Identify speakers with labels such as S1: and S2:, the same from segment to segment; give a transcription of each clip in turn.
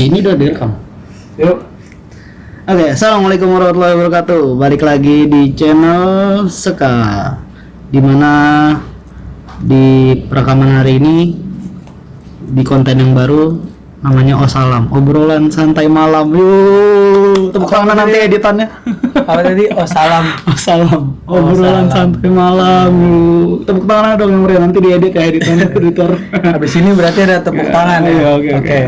S1: Ini udah direkam.
S2: Yuk.
S1: Oke, assalamualaikum warahmatullahi wabarakatuh. Balik lagi di channel Seka, dimana di rekaman hari ini di konten yang baru namanya Osalam, obrolan santai malam. Yuk, tepuk tangan nanti editannya.
S2: Apa tadi?
S1: Osalam, obrolan santai malam. Yuk, tepuk tangan dong yang meriah, nanti diedit ya editannya editor.
S2: Habis ini berarti ada tepuk tangan ya.
S1: Oke.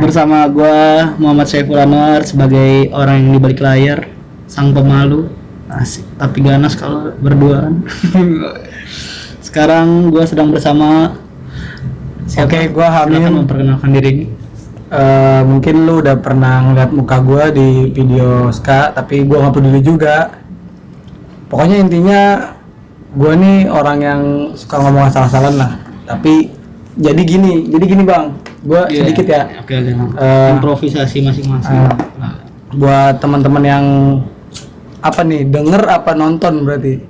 S1: Bersama gua Muhammad Saiful Anwar sebagai orang yang di balik layar, sang pemalu. Asik, tapi ganas kalau berduaan. Sekarang gua sedang bersama siapa?
S2: Oke, gua
S1: Silakan
S2: Hamim.
S1: memperkenalkan diri.
S2: Mungkin lu udah pernah ngeliat muka gua di video Ska, tapi gua nggak peduli juga. Pokoknya intinya gua nih orang yang suka ngomong asal-asalan lah. Tapi jadi gini bang, gua sedikit ya.
S1: Oke. Improvisasi masing-masing.
S2: Buat teman-teman yang apa nih, denger apa nonton berarti?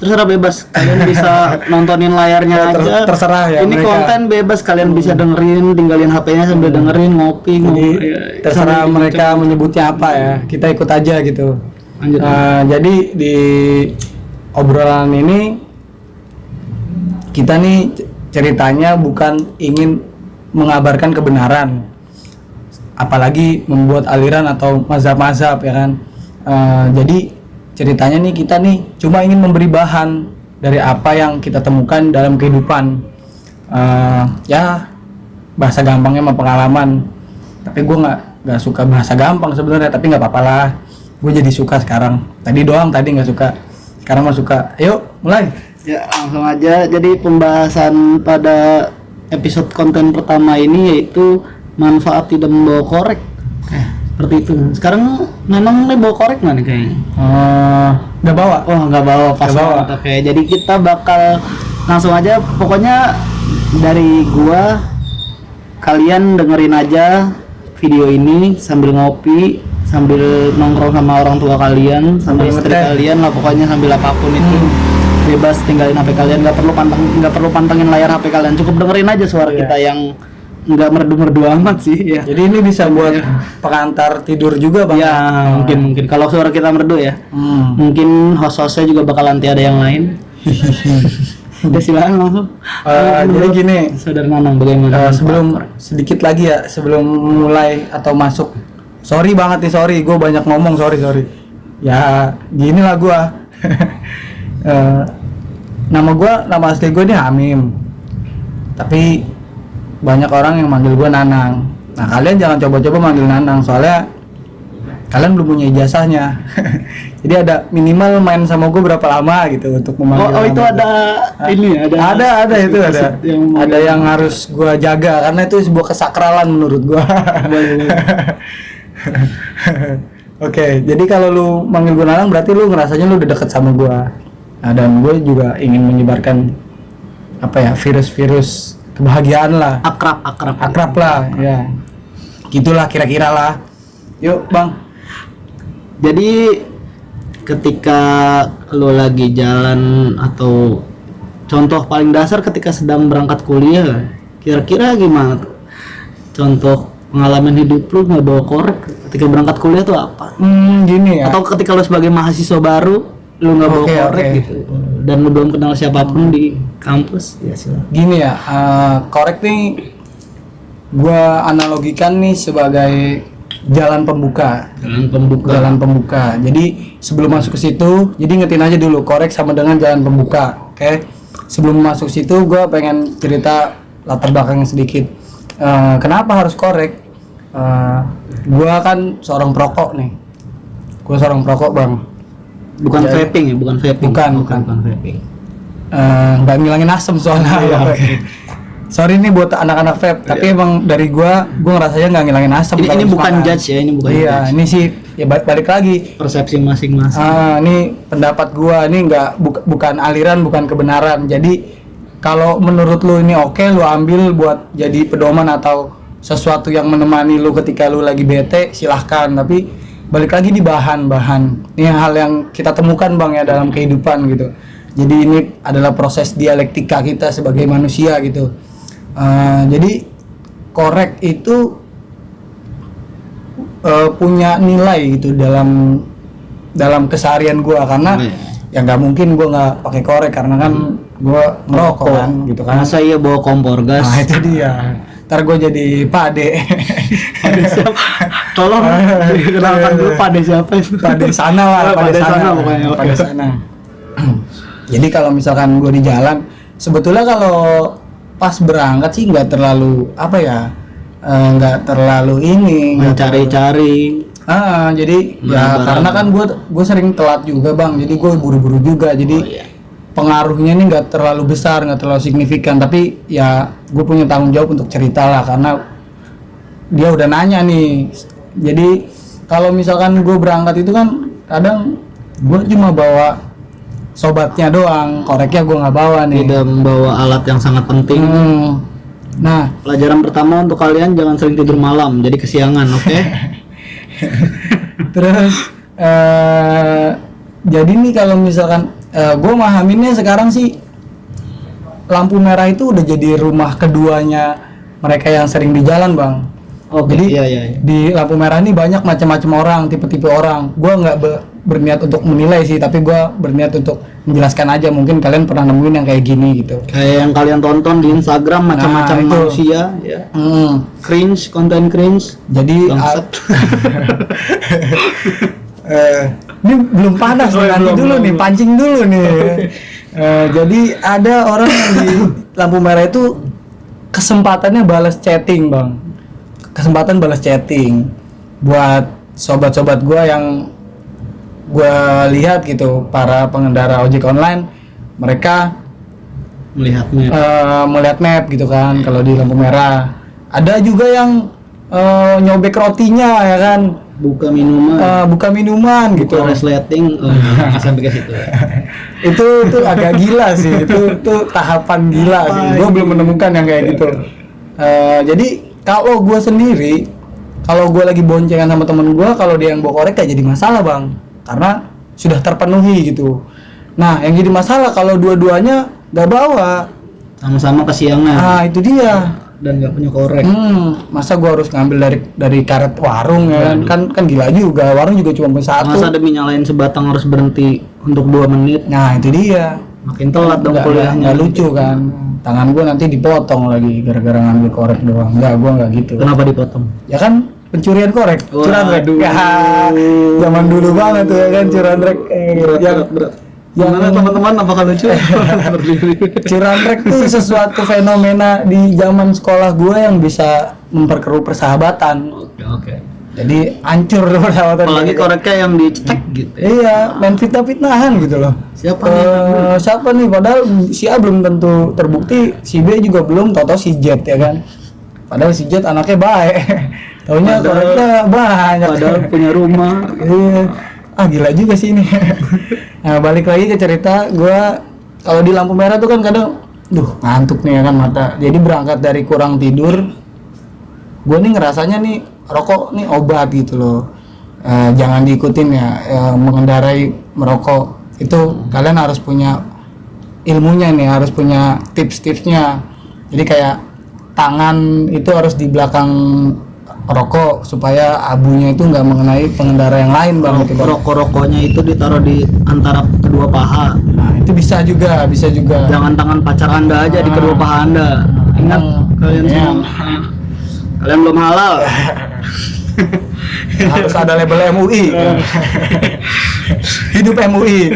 S1: Terserah, bebas, kalian bisa nontonin layarnya aja.
S2: Terserah ya.
S1: Ini
S2: mereka.
S1: Konten bebas, kalian bisa dengerin, tinggalin HP-nya sambil dengerin, ngopi.
S2: Jadi
S1: ya,
S2: terserah
S1: sambil
S2: mereka menyebutnya apa ya, kita ikut aja gitu.
S1: Lanjut.
S2: Jadi di obrolan ini kita nih ceritanya bukan ingin mengabarkan kebenaran, apalagi membuat aliran atau mazhab-mazhab ya kan. Jadi ceritanya nih kita nih cuma ingin memberi bahan dari apa yang kita temukan dalam kehidupan. Ya bahasa gampangnya mah pengalaman, tapi gue nggak suka bahasa gampang sebenarnya, tapi nggak apa-apa lah, gue jadi suka sekarang. Tadi nggak suka, sekarang mah suka. Ayo mulai.
S1: Ya, langsung aja. Jadi pembahasan pada episode konten pertama ini yaitu manfaat tidak membawa korek. Seperti itu. Sekarang memang nih bawa korek nggak nih kayaknya?
S2: Nggak bawa.
S1: Oh, nggak bawa, pas
S2: Nggak bawa.
S1: banget. Oke, jadi kita bakal langsung aja. Pokoknya dari gua, kalian dengerin aja video ini sambil ngopi, sambil nongkrong sama orang tua kalian, sambil istri
S2: ngeteh.
S1: kalian lah, pokoknya sambil apapun itu. Bebas tinggalin HP kalian, nggak perlu pantengin layar HP kalian, cukup dengerin aja suara
S2: Iya.
S1: kita yang nggak merdu-merdu amat sih ya.
S2: Jadi ini bisa buat pengantar tidur juga bang.
S1: Ya, mungkin kalau suara kita merdu ya. Mungkin host-hostnya juga bakalan ada yang lain. Udah, silakan langsung.
S2: Jadi gini,
S1: Saudara Nanang, bagaimana?
S2: sebelum sedikit lagi ya, sebelum mulai atau masuk, sorry banget nih, sorry gue banyak ngomong, sorry ya gini lah gue. Nama asli gue nih Hamim, tapi banyak orang yang manggil gue Nanang. Nah kalian jangan coba-coba manggil Nanang, soalnya kalian belum punya ijazahnya. Jadi ada minimal main sama gue berapa lama gitu untuk memanggil.
S1: Oh, itu ada ini ya,
S2: ada itu ada. Ada yang harus gue jaga karena itu sebuah kesakralan menurut gue. Oke, jadi kalau lu manggil gue Nanang berarti lu ngerasanya lu udah deket sama gue. Nah, dan gue juga ingin menyebarkan apa ya, virus-virus kebahagiaan lah. Akrab lah ya. Gitulah kira-kira lah. Yuk bang.
S1: Jadi ketika lo lagi jalan, atau contoh paling dasar ketika sedang berangkat kuliah, kira-kira gimana tuh? Contoh pengalaman hidup lo nggak bawa korek ketika berangkat kuliah tuh apa?
S2: Gini ya.
S1: Atau ketika lo sebagai mahasiswa baru lo nggak bawa korek gitu, dan lo belum kenal siapapun di kampus, ya silakan.
S2: Gini ya, korek nih gua analogikan nih sebagai jalan pembuka. Jalan pembuka. Jadi sebelum masuk ke situ, jadi ingetin aja dulu, korek sama dengan jalan pembuka. Oke. Sebelum masuk situ gua pengen cerita latar belakang sedikit. Kenapa harus korek? Gua kan seorang perokok nih. Gua seorang perokok, Bang.
S1: Bukan
S2: Jadi-
S1: vaping ya, bukan vaping.
S2: Bukan.
S1: vaping.
S2: Nggak ngilangin asem soalnya.
S1: Oke.
S2: Sorry nih buat anak-anak vape, tapi emang dari gua ngerasanya nggak ngilangin asam.
S1: Ini bukan judge ya, ini bukan
S2: Iya,
S1: judge.
S2: ini sih ya balik lagi.
S1: Persepsi masing-masing.
S2: Ini pendapat gua, ini bukan aliran, bukan kebenaran. Jadi kalau menurut lu ini oke, lu ambil buat jadi pedoman atau sesuatu yang menemani lu ketika lu lagi bete, silahkan. Tapi balik lagi di bahan-bahan. Ini hal yang kita temukan bang ya dalam kehidupan gitu. Jadi ini adalah proses dialektika kita sebagai manusia gitu. Jadi korek itu punya nilai gitu dalam keseharian gue, karena ya nggak mungkin gue nggak pakai korek karena kan gue ngerokok kan gitu kan.
S1: Masa iya bawa kompor gas?
S2: Nah itu dia, ntar gue jadi pade.
S1: Pade siapa? Tolong dikenalkan dulu pade siapa itu?
S2: Pade sana lah,
S1: Pade sana pokoknya.
S2: Pade sana. Jadi kalau misalkan gue di jalan, sebetulnya kalau pas berangkat sih nggak terlalu apa ya, nggak terlalu ini
S1: Mencari-cari.
S2: jadi ya karena kan gue sering telat juga bang, jadi gue buru-buru juga, jadi pengaruhnya ini nggak terlalu besar, nggak terlalu signifikan, tapi ya gue punya tanggung jawab untuk cerita lah karena dia udah nanya nih. Jadi kalau misalkan gue berangkat itu kan kadang gue cuma bawa sobatnya doang, koreknya gue nggak bawa nih.
S1: Tidak membawa alat yang sangat penting.
S2: Nah,
S1: Pelajaran pertama untuk kalian, jangan sering tidur malam, jadi kesiangan, oke?
S2: terus jadi nih kalau misalkan gue mahaminnya sekarang sih lampu merah itu udah jadi rumah keduanya mereka yang sering di jalan bang.
S1: Oke,
S2: Jadi
S1: iya.
S2: di lampu merah ini banyak macam-macam orang, tipe-tipe orang. Gue nggak berniat untuk menilai sih, tapi gue berniat untuk menjelaskan aja. Mungkin kalian pernah nemuin yang kayak gini gitu.
S1: Kayak yang kalian tonton di Instagram, macam-macam
S2: Nah, itu.
S1: manusia, ya. Cringe, konten cringe.
S2: Jadi
S1: Bangsat.
S2: ini belum panas nih, nanti dulu nih, pancing dulu nih. Jadi ada orang yang di lampu merah itu kesempatannya balas chatting bang, kesempatan balas chatting buat sobat-sobat gue yang gue lihat gitu, para pengendara ojek online, mereka melihat map gitu kan kalau di lampu merah. Ada juga yang nyobek rotinya ya kan, buka minuman gitu,
S1: resleting, sampai ke situ.
S2: itu agak gila sih, itu tahapan gila sih. Gue belum menemukan yang kayak gitu. Jadi kalau gue sendiri, kalau gue lagi boncengan sama temen gue, kalau dia yang bawa korek gak jadi masalah bang, karena sudah terpenuhi gitu. Nah yang jadi masalah kalau dua-duanya gak bawa,
S1: Sama-sama kesiangan.
S2: nah itu dia.
S1: Dan nggak punya korek.
S2: Masa gua harus ngambil dari karet warung ya kan gila juga, warung juga cuma satu.
S1: Masa demi nyalain sebatang harus berhenti untuk 2 menit?
S2: Nah itu dia,
S1: Makin telat dong kuliahnya.
S2: nggak lucu kan. Tangan gua nanti dipotong lagi gara-gara ngambil korek doang. Gua nggak gitu.
S1: Kenapa dipotong?
S2: Ya kan pencurian korek, curanrek.
S1: Waduh.
S2: Ya, zaman dulu banget tuh ya kan curanrek.
S1: Berat. Gimana teman-teman, apakah lucu?
S2: Curanrek tuh sesuatu fenomena di zaman sekolah gue yang bisa memperkeruh persahabatan.
S1: Oke.
S2: Jadi hancur persahabatan.
S1: Apalagi koreknya yang dicek gitu.
S2: Iya, main fitnah-fitnahan gitu loh. Siapa nih? Padahal si A belum tentu terbukti, si B juga belum, tau-tau si Z ya kan. Padahal si Z anaknya baik. Taunya koreknya banyak.
S1: Padahal punya rumah.
S2: Iya. Gila juga sih ini. Nah, balik lagi ke cerita, gua kalau di lampu merah tuh kan kadang ngantuk nih ya kan mata. Jadi berangkat dari kurang tidur, gua nih ngerasanya nih rokok nih obat gitu loh. Jangan diikutin ya, mengendarai merokok. Itu kalian harus punya ilmunya nih, harus punya tips-tipsnya. Jadi kayak tangan itu harus di belakang rokok supaya abunya itu nggak mengenai pengendara yang lain bang.
S1: Rokoknya itu ditaruh di antara kedua paha.
S2: Nah itu bisa juga.
S1: Jangan tangan pacar anda aja di kedua paha anda. Ingat kalian semua. Kalian belum halal.
S2: Harus ada label MUI. Hidup MUI.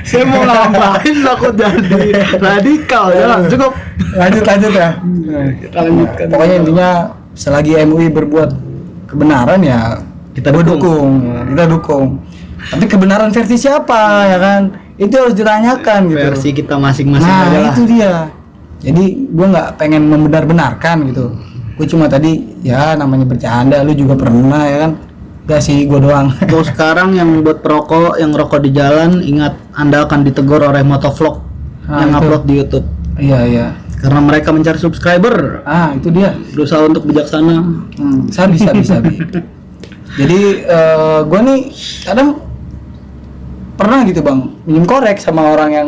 S1: Saya mau nambahin takut jadi radikal ya. Cukup.
S2: Lanjut ya.
S1: Kita lanjutkan.
S2: Pokoknya intinya selagi MUI berbuat kebenaran ya
S1: kita
S2: dukung. Tapi kebenaran versi siapa ya kan? Itu harus ditanyakan gitu.
S1: Versi kita masing-masing
S2: Nah
S1: aja lah.
S2: itu dia. Jadi gue nggak pengen membenar-benarkan gitu. Gue cuma tadi ya namanya bercanda. Lu juga pernah ya kan? Gak sih gue doang.
S1: Untuk sekarang yang buat perokok, yang rokok di jalan, ingat anda akan ditegur oleh motovlog yang
S2: itu.
S1: upload di YouTube.
S2: Iya.
S1: Karena mereka mencari subscriber.
S2: Itu dia.
S1: Berusaha untuk bijaksana.
S2: Sabi. Jadi gue nih kadang pernah gitu bang minjem korek sama orang yang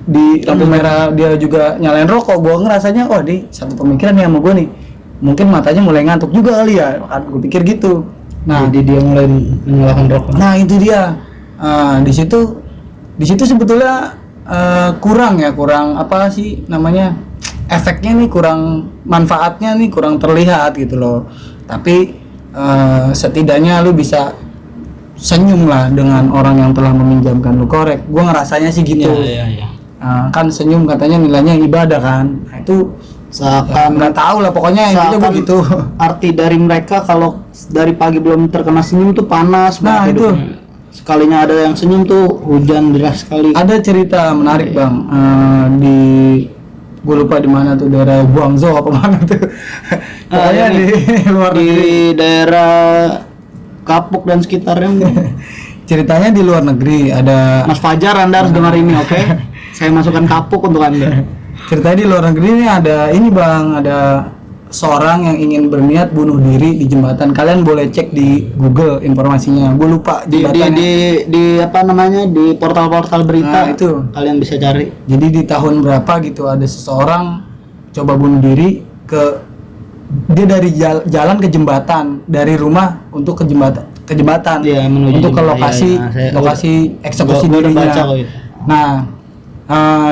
S2: di lampu merah dia juga nyalain rokok. Gue ngerasanya dia satu pemikiran nih sama gue nih. mungkin matanya mulai ngantuk juga kali ya, gue pikir gitu. Nah,
S1: Jadi dia mulai menyalakan rokok.
S2: nah itu dia. Di situ sebetulnya kurang apa sih namanya, efeknya nih kurang, manfaatnya nih kurang terlihat gitu loh. Tapi setidaknya lu bisa senyum lah dengan orang yang telah meminjamkan lu korek. Gua ngerasanya sih gitu.
S1: Iya.
S2: Kan senyum katanya nilainya ibadah kan. Nah, itu
S1: Seakan
S2: nggak tahu lah, pokoknya intinya
S1: seakan
S2: begitu.
S1: arti dari mereka kalau dari pagi belum terkena senyum tuh panas
S2: Nah,
S1: banget
S2: itu.
S1: hidupnya. Sekalinya ada yang senyum tuh hujan deras sekali.
S2: Ada cerita menarik bang, di gue lupa di mana tuh, daerah Guangzhou apa mana tuh. Pokoknya
S1: ini
S2: di luar
S1: di
S2: negeri.
S1: daerah Kapuk dan sekitarnya.
S2: Ceritanya di luar negeri ada.
S1: Mas Fajar, Anda harus dengar ini, oke? Saya masukkan Kapuk untuk Anda.
S2: Ceritanya di luar negeri ini ada ini bang, ada seorang yang ingin berniat bunuh diri di jembatan. Kalian boleh cek di Google informasinya. Gue lupa
S1: Di
S2: jembatannya.
S1: di apa namanya, di portal-portal berita
S2: Nah, itu.
S1: kalian bisa cari.
S2: Jadi di tahun berapa gitu ada seseorang coba bunuh diri dia dari jalan ke jembatan, dari rumah untuk ke jembatan
S1: Iya, menuju
S2: untuk ke
S1: jembatan.
S2: lokasi
S1: Iya, iya.
S2: lokasi eksekusi
S1: Gua udah
S2: dirinya.
S1: baca kok itu.
S2: Nah,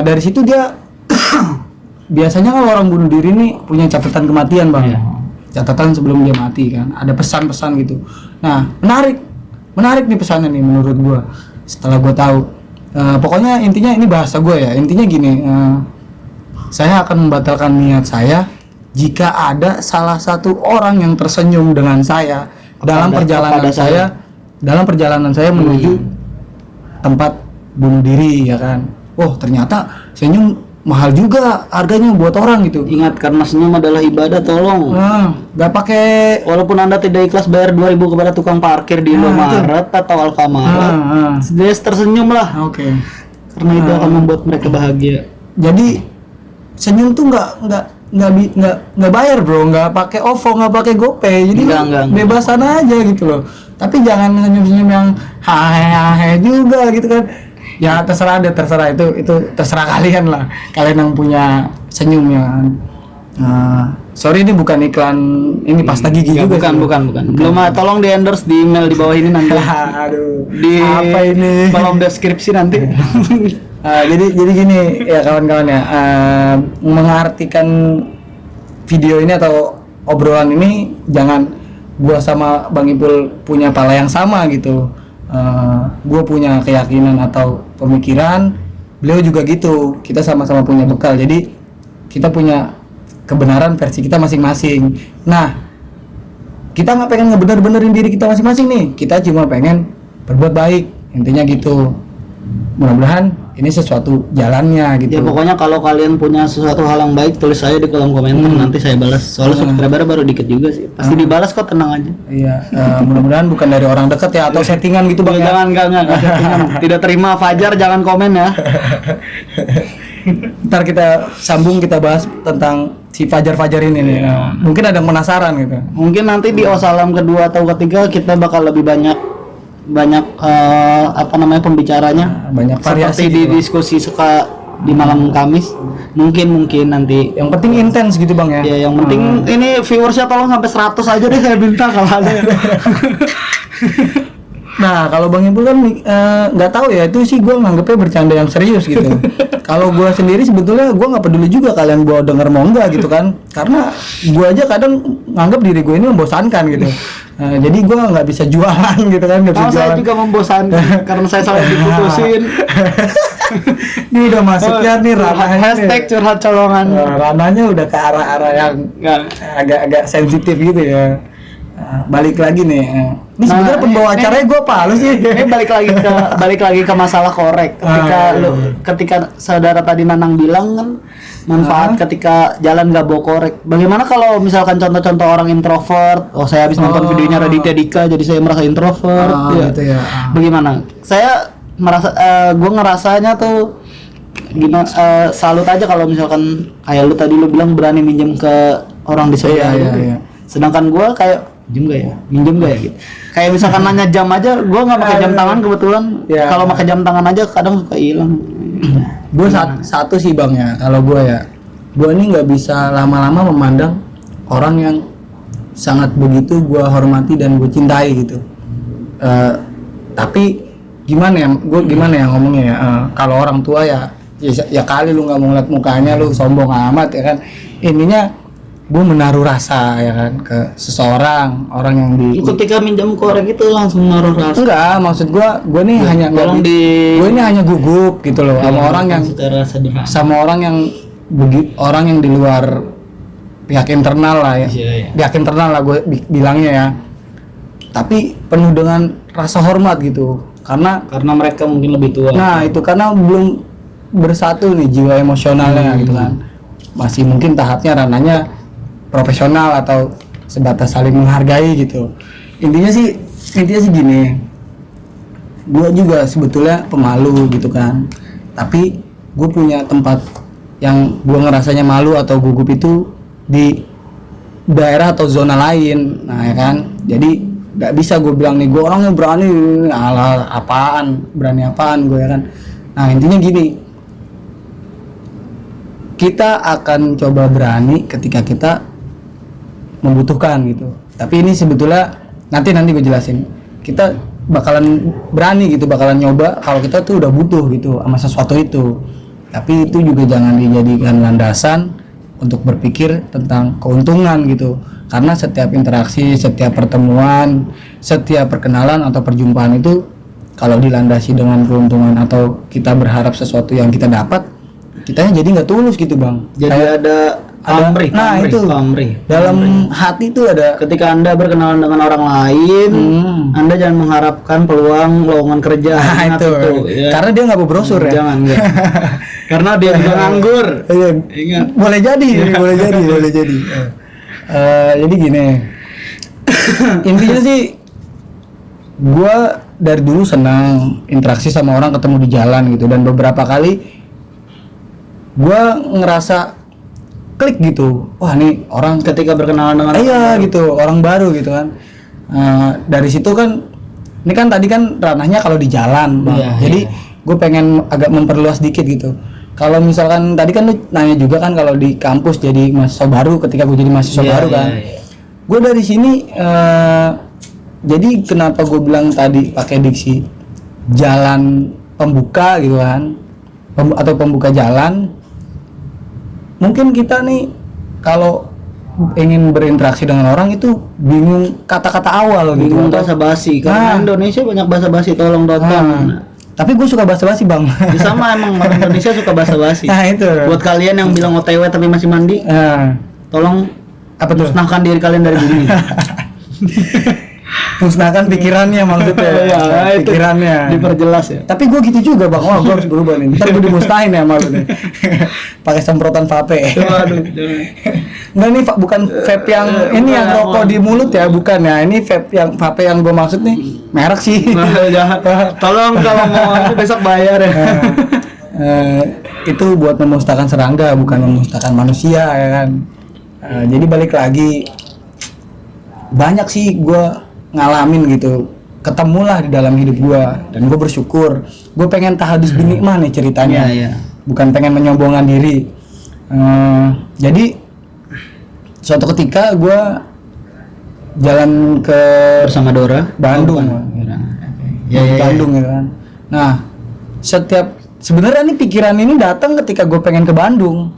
S2: dari situ dia biasanya kalau orang bunuh diri ini punya catatan kematian bang.
S1: Iya.
S2: Catatan sebelum dia mati kan, ada pesan-pesan gitu. Nah, menarik nih pesannya nih menurut gua. Setelah gua tahu, pokoknya intinya ini bahasa gua ya. Intinya gini, saya akan membatalkan niat saya jika ada salah satu orang yang tersenyum dengan saya dalam perjalanan saya menuju tempat bunuh diri ya kan. Oh ternyata senyum mahal juga harganya buat orang gitu.
S1: Ingat, karena senyum adalah ibadah, tolong.
S2: Nggak pakai.
S1: Walaupun Anda tidak ikhlas bayar 2.000 kepada tukang parkir di Indomaret atau Alfamart, dia tersenyum lah.
S2: Oke.
S1: Karena itu akan membuat mereka bahagia.
S2: Jadi senyum tuh nggak bayar bro, nggak pakai OVO, nggak pakai GoPay, jadi
S1: Enggak.
S2: bebasan aja gitu loh. Tapi jangan senyum-senyum yang hahe juga gitu kan. Ya terserah itu terserah kalian lah, kalian yang punya senyum ya. Sorry ini bukan iklan ini pasta gigi
S1: Enggak,
S2: juga.
S1: bukan. Belum, tolong di endorse di email di bawah ini nanti.
S2: Aduh,
S1: Di
S2: apa ini?
S1: kolom deskripsi nanti.
S2: Jadi gini ya kawan-kawan ya, mengartikan video ini atau obrolan ini, jangan gua sama Bang Ipul punya pala yang sama gitu. Gua punya keyakinan atau pemikiran, beliau juga gitu. Kita sama-sama punya bekal. Jadi kita punya kebenaran versi kita masing-masing. Nah, kita nggak pengen ngebener-benerin diri kita masing-masing nih. Kita cuma pengen berbuat baik. Intinya gitu. Mudah-mudahan ini sesuatu jalannya gitu.
S1: Ya pokoknya kalau kalian punya sesuatu hal yang baik, tulis saya di kolom komentar, nanti saya balas. Soalnya subscriber baru dikit juga sih. Pasti dibalas kok, tenang aja.
S2: Iya, mudah-mudahan bukan dari orang dekat ya atau settingan gitu bang.
S1: Jangan, enggak. Tidak terima Fajar, jangan komen ya.
S2: Ntar kita sambung, kita bahas tentang si Fajar ini nih. Mungkin ada yang penasaran gitu.
S1: Mungkin nanti di Osalam kedua atau ketiga kita bakal lebih banyak apa namanya pembicaranya,
S2: Banyak variasi
S1: seperti di
S2: gitu, Bang.
S1: diskusi suka di malam Kamis. Mungkin nanti.
S2: Yang penting intens gitu bang ya.
S1: Ya yang penting ini viewersnya tolong sampai 100 aja deh, saya minta kalau ada.
S2: Nah kalau Bang Ipul kan nggak tahu ya, itu sih gue nganggepnya bercanda yang serius gitu. Kalau gue sendiri sebetulnya gue nggak peduli juga kalian gue denger mau enggak gitu kan, karena gue aja kadang nganggap diri gue ini membosankan gitu. Jadi gue nggak bisa jualan gitu kan, nggak bisa
S1: Kalau saya
S2: jualan.
S1: juga membosankan karena saya selalu diputusin.
S2: Ini udah masuknya nih ranahnya
S1: Hashtag curhat colongan.
S2: ranahnya udah ke arah-arah yang
S1: Enggak.
S2: agak sensitif gitu ya. Balik lagi nih. Ini sebenarnya pembawa acaranya gue apa lu sih?
S1: Ini balik lagi ke masalah korek. Ketika saudara tadi Nanang bilang kan manfaat ketika jalan nggak bawa korek. Bagaimana kalau misalkan contoh-contoh orang introvert? Oh, saya habis nonton videonya Raditya Dika jadi saya merasa introvert.
S2: Gitu ya.
S1: Bagaimana? Saya merasa gue ngerasanya tuh gimana, salut aja kalau misalkan kayak lu tadi lu bilang berani minjem ke orang di sebelah lu.
S2: Iya.
S1: Sedangkan gue kayak minjem gak ya gitu. Kayak misalkan nanya jam aja, gue nggak pakai jam tangan kebetulan.
S2: Ya.
S1: Kalau pakai jam tangan aja kadang suka hilang.
S2: Gue satu sih bang ya, kalau gue ya, gue ini nggak bisa lama-lama memandang orang yang sangat begitu gue hormati dan gue cintai gitu. Tapi gimana ya ngomongnya ya, kalau orang tua ya kali lu nggak mau ngeliat mukanya lu sombong amat ya kan. Intinya gue menaruh rasa ya kan ke seseorang, orang yang
S1: ketika minjam korek itu langsung naruh rasa.
S2: Enggak, maksud gue nih hanya gue ini hanya gugup gitu loh sama orang yang orang yang di luar pihak internal lah ya. Pihak internal lah gue bilangnya ya. Tapi penuh dengan rasa hormat gitu. Karena
S1: mereka mungkin lebih tua.
S2: Nah, itu karena belum bersatu nih jiwa emosionalnya gitu kan. Masih mungkin tahapnya ranahnya profesional atau sebatas saling menghargai gitu. Intinya sih gini. Gue juga sebetulnya pemalu gitu kan. Tapi gue punya tempat yang gue ngerasanya malu atau gugup itu di daerah atau zona lain. Nah ya kan, jadi nggak bisa gue bilang nih gue orangnya berani, ala berani apaan gue ya kan. Nah intinya gini, kita akan coba berani ketika kita membutuhkan gitu. Tapi ini sebetulnya nanti gue jelasin, kita bakalan berani gitu, bakalan nyoba kalau kita tuh udah butuh gitu sama sesuatu itu. Tapi itu juga jangan dijadikan landasan untuk berpikir tentang keuntungan gitu, karena setiap interaksi, setiap pertemuan, setiap perkenalan atau perjumpaan itu kalau dilandasi dengan keuntungan atau kita berharap sesuatu yang kita dapat, kitanya jadi nggak tulus gitu bang.
S1: Jadi ada pamrih.
S2: Dalam hati itu ada.
S1: Ketika Anda berkenalan dengan orang lain, Anda jangan mengharapkan peluang lowongan kerja.
S2: Nah, itu. Ya. Karena dia nggak bawa brosur ya.
S1: Jangan. Karena dia juga nganggur. Ingat.
S2: Boleh jadi. Jadi gini. Intinya sih, gue dari dulu senang interaksi sama orang, ketemu di jalan gitu, dan beberapa kali gue ngerasa klik gitu, wah nih orang
S1: ketika berkenalan dengan
S2: gitu, orang baru gitu kan. Dari situ kan, ini kan tadi kan ranahnya kalau di jalan, jadi gue pengen agak memperluas dikit gitu. Kalau misalkan tadi kan lu nanya juga kan kalau di kampus jadi mahasiswa baru, ketika gue jadi mahasiswa baru kan, gue dari sini jadi kenapa gue bilang tadi pakai diksi jalan pembuka gitu kan, atau pembuka jalan. Mungkin kita nih kalau ingin berinteraksi dengan orang itu bingung kata-kata awal gitu,
S1: bingung bahasa basi karena Indonesia banyak bahasa basi, tolong tonton.
S2: Tapi gue suka bahasa basi bang.
S1: Sama emang orang Indonesia suka bahasa basi.
S2: Nah itu.
S1: Buat kalian yang bilang OTW tapi masih mandi, tolong musnahkan diri kalian dari bumi.
S2: Musnahkan pikirannya maksudnya. Pikirannya
S1: diperjelas ya.
S2: Tapi gue gitu juga bang, gue harus berubah nih. Ntar gue dimusnahin ya maksudnya. Pakai semprotan vape.
S1: Waduh,
S2: Nggak, ini bukan vape yang ini yang rokok di mulut ya, bukan ya. Ini vape yang gue maksud nih merek sih.
S1: Tolong kalau mau besok bayar ya.
S2: Itu buat memusnahkan serangga, bukan memusnahkan manusia ya kan. Jadi balik lagi, banyak sih gue ngalamin gitu, ketemulah di dalam hidup gue, dan gue bersyukur. Gue pengen tahadus binikmah nih ceritanya, bukan pengen menyombongkan diri. Jadi suatu ketika gue jalan ke
S1: bersama Dora
S2: Bandung, Bandung gitu kan. Nah sebenarnya nih pikiran ini datang ketika gue pengen ke Bandung.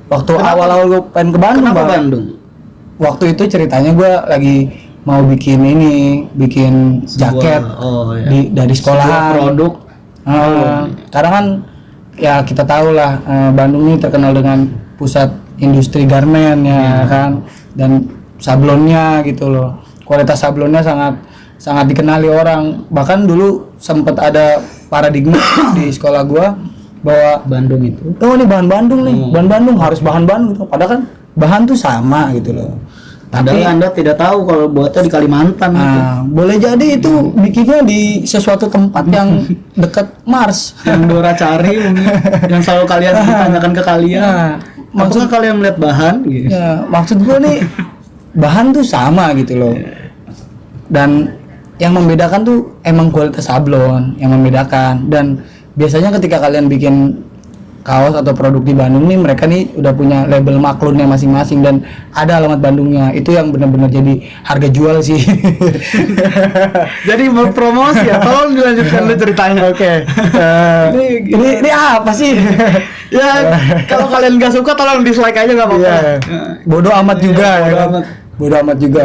S2: Waktu awal-awal gue pengen ke Bandung.
S1: Kenapa Bandung?
S2: Waktu itu ceritanya gue lagi mau bikin jaket dari sekolahan,
S1: produk.
S2: Karena kan ya kita tahu lah, Bandung ini terkenal dengan pusat industri garmen ya kan, dan sablonnya gitu loh. Kualitas sablonnya sangat dikenali orang. Bahkan dulu sempat ada paradigma di sekolah gua bahwa
S1: Bandung itu,
S2: ini bahan Bandung nih, bahan Bandung harus bahan Bandung gitu. Padahal kan bahan tuh sama gitu loh.
S1: Tapi Anda tidak tahu kalau buatnya di Kalimantan.
S2: Boleh jadi itu bikinnya di sesuatu tempat yang dekat Mars.
S1: Yang Dora cari mungkin, yang selalu kalian ditanyakan ke kalian. Maksudnya kalian melihat bahan gitu.
S2: Ya, maksud gue nih bahan tuh sama gitu loh. Dan yang membedakan tuh emang kualitas sablon yang membedakan. Dan biasanya ketika kalian bikin kaos atau produk di Bandung nih, mereka nih udah punya label maklunnya masing-masing dan ada alamat Bandungnya. Itu yang benar-benar jadi harga jual sih.
S1: Jadi mau promosi ya, tolong dilanjutkan dulu ceritanya.
S2: Oke. Ini apa sih?
S1: Ya, kalau kalian gak suka tolong dislike aja gak apa-apa.
S2: Iya. Bodoh amat juga
S1: Iya,
S2: ya
S1: bodo
S2: kan?
S1: amat.
S2: Bodoh amat juga.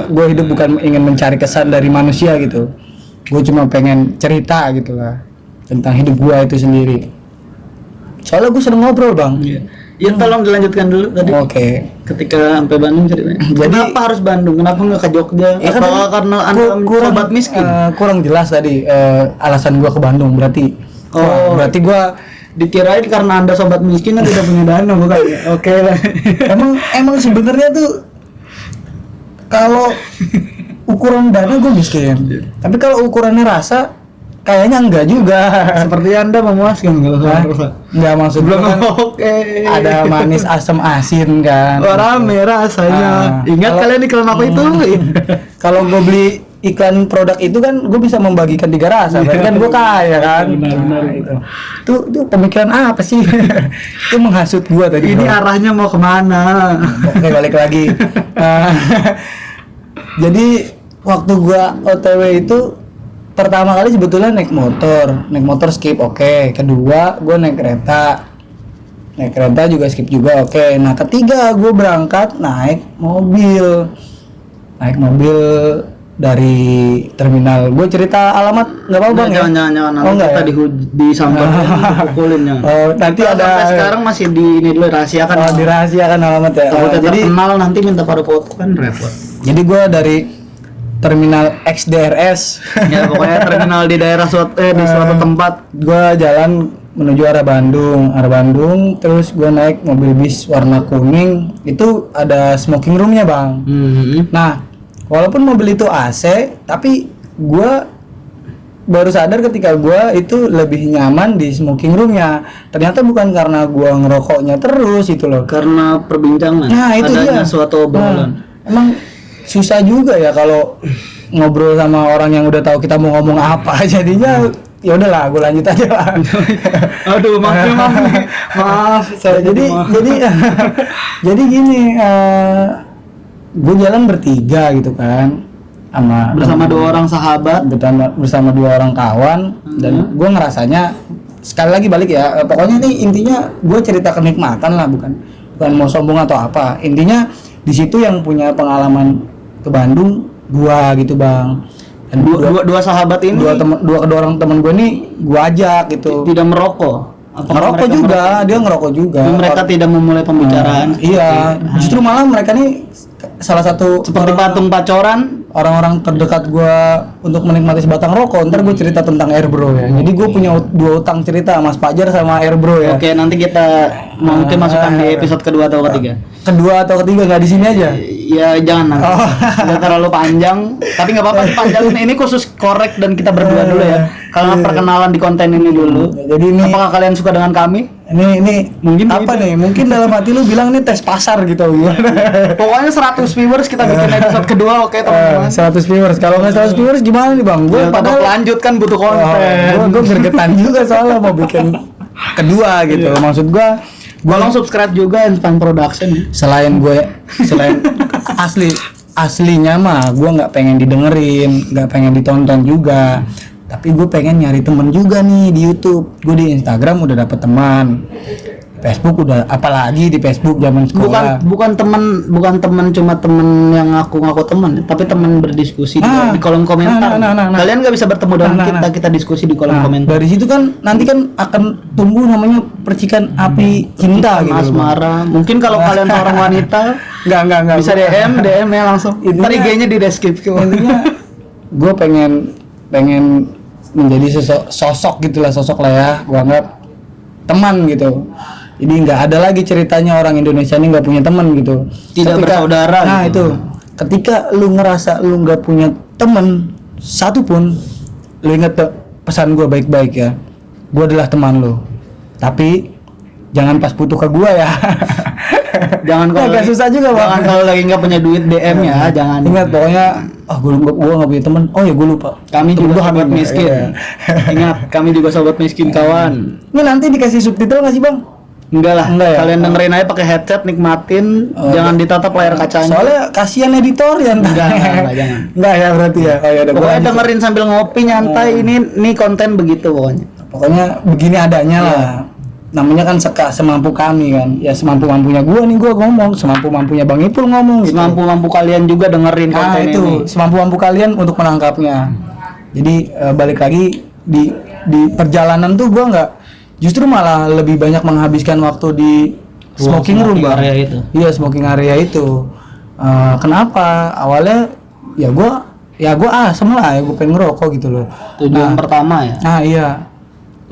S2: Gua hidup bukan ingin mencari kesan dari manusia gitu. Gue cuma pengen cerita gitu lah tentang hidup gua itu sendiri. Soalnya gue sering ngobrol, Bang.
S1: Iya. Ya tolong dilanjutkan dulu tadi.
S2: Oke.
S1: Ketika sampai Bandung ceritanya.
S2: Jadi-
S1: Kenapa harus Bandung? Kenapa nggak ke Jogja?
S2: Ya kan
S1: Apakah
S2: tadi
S1: karena anda sobat miskin?
S2: kurang jelas tadi alasan gua ke Bandung berarti.
S1: Oh.
S2: Berarti gua
S1: Dikirain karena anda sobat miskin dan tidak punya dana, bukan? Oke lah.
S2: emang sebenarnya tuh kalau ukuran dana gue miskin. Tapi kalau ukurannya rasa kayaknya enggak juga.
S1: Seperti anda memuaskan kalau
S2: Hah?
S1: rasa.
S2: Enggak, maksud
S1: Belum
S2: gua kan
S1: oke.
S2: ada manis asam asin kan.
S1: Oh, rame rasanya. Ingat
S2: Kalau-
S1: kalian iklan apa itu?
S2: Kalau gue beli iklan produk itu kan gue bisa membagikan 3 rasa, berarti kan gue kaya kan.
S1: Benar,
S2: Itu. Tuh pemikiran apa sih? Itu menghasut gue tadi.
S1: Ini
S2: bro.
S1: arahnya mau kemana?
S2: Oke, balik lagi. Jadi waktu gua OTW itu pertama kali sebetulnya naik motor skip oke. Kedua gua naik kereta juga skip juga oke. Nah ketiga gua berangkat naik mobil dari terminal. Gue cerita alamat nggak apa-apa bang ya?
S1: Jangan
S2: Oh,
S1: nanti
S2: enggak
S1: kita
S2: ya?
S1: disamper dipukulin jangan.
S2: Oh, nanti
S1: Kita
S2: ada
S1: sampai sekarang masih di ini dulu rahasiakan.
S2: oh, dirahasiakan alamat ya.
S1: Takutnya
S2: Jadi
S1: terkenal nanti minta pada foto kan repot.
S2: Jadi gue dari terminal XDRS,
S1: Ya pokoknya terminal di daerah di suatu tempat.
S2: gue jalan menuju arah Bandung, terus gue naik mobil bis warna kuning, itu ada smoking roomnya bang. Nah, walaupun mobil itu AC, tapi gue baru sadar ketika gue itu lebih nyaman di smoking roomnya. Ternyata bukan karena gue ngerokoknya terus itu loh.
S1: Karena perbincangan.
S2: Nah itu
S1: adanya
S2: dia.
S1: suatu obrolan.
S2: Nah, emang susah juga ya kalau ngobrol sama orang yang udah tahu kita mau ngomong apa. Jadinya ya udahlah, gue lanjut aja lah.
S1: Aduh, maaf.
S2: Jadi gini, gue jalan bertiga gitu kan,
S1: Bersama 2 orang sahabat.
S2: bersama 2 orang kawan, dan gue ngerasanya sekali lagi balik ya, pokoknya ini intinya gue cerita kenikmatan lah, bukan mau sombong atau apa. Intinya di situ yang punya pengalaman ke Bandung gua gitu bang. Dan
S1: Dua sahabat ini
S2: kedua orang teman gue nih gua ajak gitu.
S1: tidak merokok. Apakah
S2: Ngerokok
S1: mereka
S2: juga, dia ngerokok juga.
S1: Tapi mereka tidak memulai pembicaraan.
S2: Iya, justru malah mereka nih salah satu
S1: Seperti patung pacoran.
S2: orang-orang terdekat gua untuk menikmati sebatang rokok. Ntar gue cerita tentang Air Bro ya. Jadi gue punya 2 utang cerita, Mas Fajar sama Air Bro ya.
S1: Oke, nanti kita mungkin masukkan di episode kedua atau ketiga.
S2: Kedua atau ketiga nggak di sini aja.
S1: Ya jangan nanti.
S2: Oh.
S1: Udah terlalu panjang. Tapi nggak apa-apa sih panjang. Ini khusus korek dan kita berdua dulu ya. Karena perkenalan di konten ini dulu.
S2: Jadi ini
S1: Apakah kalian suka dengan kami?
S2: ini
S1: Mungkin
S2: apa
S1: beda.
S2: nih? Mungkin dalam hati lu bilang ini tes pasar gitu gimana?
S1: Pokoknya 100 viewers kita bikin episode kedua, oke teman-teman.
S2: 100 viewers. Kalau nggak 100 viewers gimana nih bang? Gue
S1: Ya, padahal lanjut kan butuh konten.
S2: gue gergetan juga soalnya mau bikin kedua gitu. Maksud gue
S1: Tolong subscribe juga Instant Production.
S2: selain aslinya mah gue nggak pengen didengerin, nggak pengen ditonton juga. Tapi gue pengen nyari temen juga nih di YouTube. Gue di Instagram udah dapet teman, Facebook udah, apalagi di Facebook zaman sekolah.
S1: Bukan teman cuma teman yang ngaku teman, tapi teman berdiskusi di kolom komentar.
S2: Nah.
S1: Kalian nggak bisa bertemu dengan kita diskusi di kolom komentar.
S2: Dari situ kan nanti kan akan tumbuh namanya percikan api cinta gitu.
S1: Asmara. Mungkin kalau kalian seorang wanita
S2: Enggak.
S1: bisa DM ya langsung.
S2: Intinya-
S1: Ntar IG-nya di deskripsi.
S2: Intinya gue pengen menjadi sosok gitulah, sosok lah ya, gue anggap teman gitu. Jadi nggak ada lagi ceritanya orang Indonesia ini nggak punya teman gitu,
S1: Tidak bersaudara
S2: Nah
S1: gitu.
S2: itu ketika lu ngerasa lu nggak punya teman satu pun, lu inget tuh pesan gue baik-baik ya, gue adalah teman lu, tapi jangan pas butuh ke gue ya.
S1: Jangan kalau
S2: agak susah juga bang.
S1: Jangan kalau lagi nggak punya duit DM ya, jangan.
S2: Ingat pokoknya, gue nggak punya teman. Oh ya gue lupa.
S1: Kami
S2: Temen
S1: juga
S2: gua
S1: sobat
S2: hamil.
S1: miskin.
S2: Iya.
S1: Ingat, kami juga sobat miskin kawan.
S2: Ini nanti dikasih subtitle nggak sih bang?
S1: Enggak lah,
S2: Enggak ya?
S1: kalian dengerin aja pakai headset, nikmatin,
S2: Oh,
S1: jangan ditatap layar kacanya.
S2: Soalnya kasihan editor ya.
S1: Enggak, jangan.
S2: Enggak ya berarti ya. Oh ya udah.
S1: Pokoknya dengerin sambil ngopi nyantai, ini konten begitu pokoknya.
S2: Pokoknya begini adanya lah. Namanya kan semampu kami kan. Ya semampu mampunya gua nih gua ngomong, semampu mampunya Bang Ipul ngomong gitu.
S1: Semampu-mampu kalian juga dengerin
S2: Nah
S1: konten
S2: itu
S1: ini.
S2: semampu mampu kalian untuk menangkapnya. Jadi balik lagi di perjalanan tuh gua nggak, justru malah lebih banyak menghabiskan waktu di smoking room bang.
S1: Area itu.
S2: Iya smoking area itu. Kenapa? Awalnya ya gua asem lah ya, gua pengen ngerokok gitu loh.
S1: Tujuan pertama ya.
S2: Nah iya.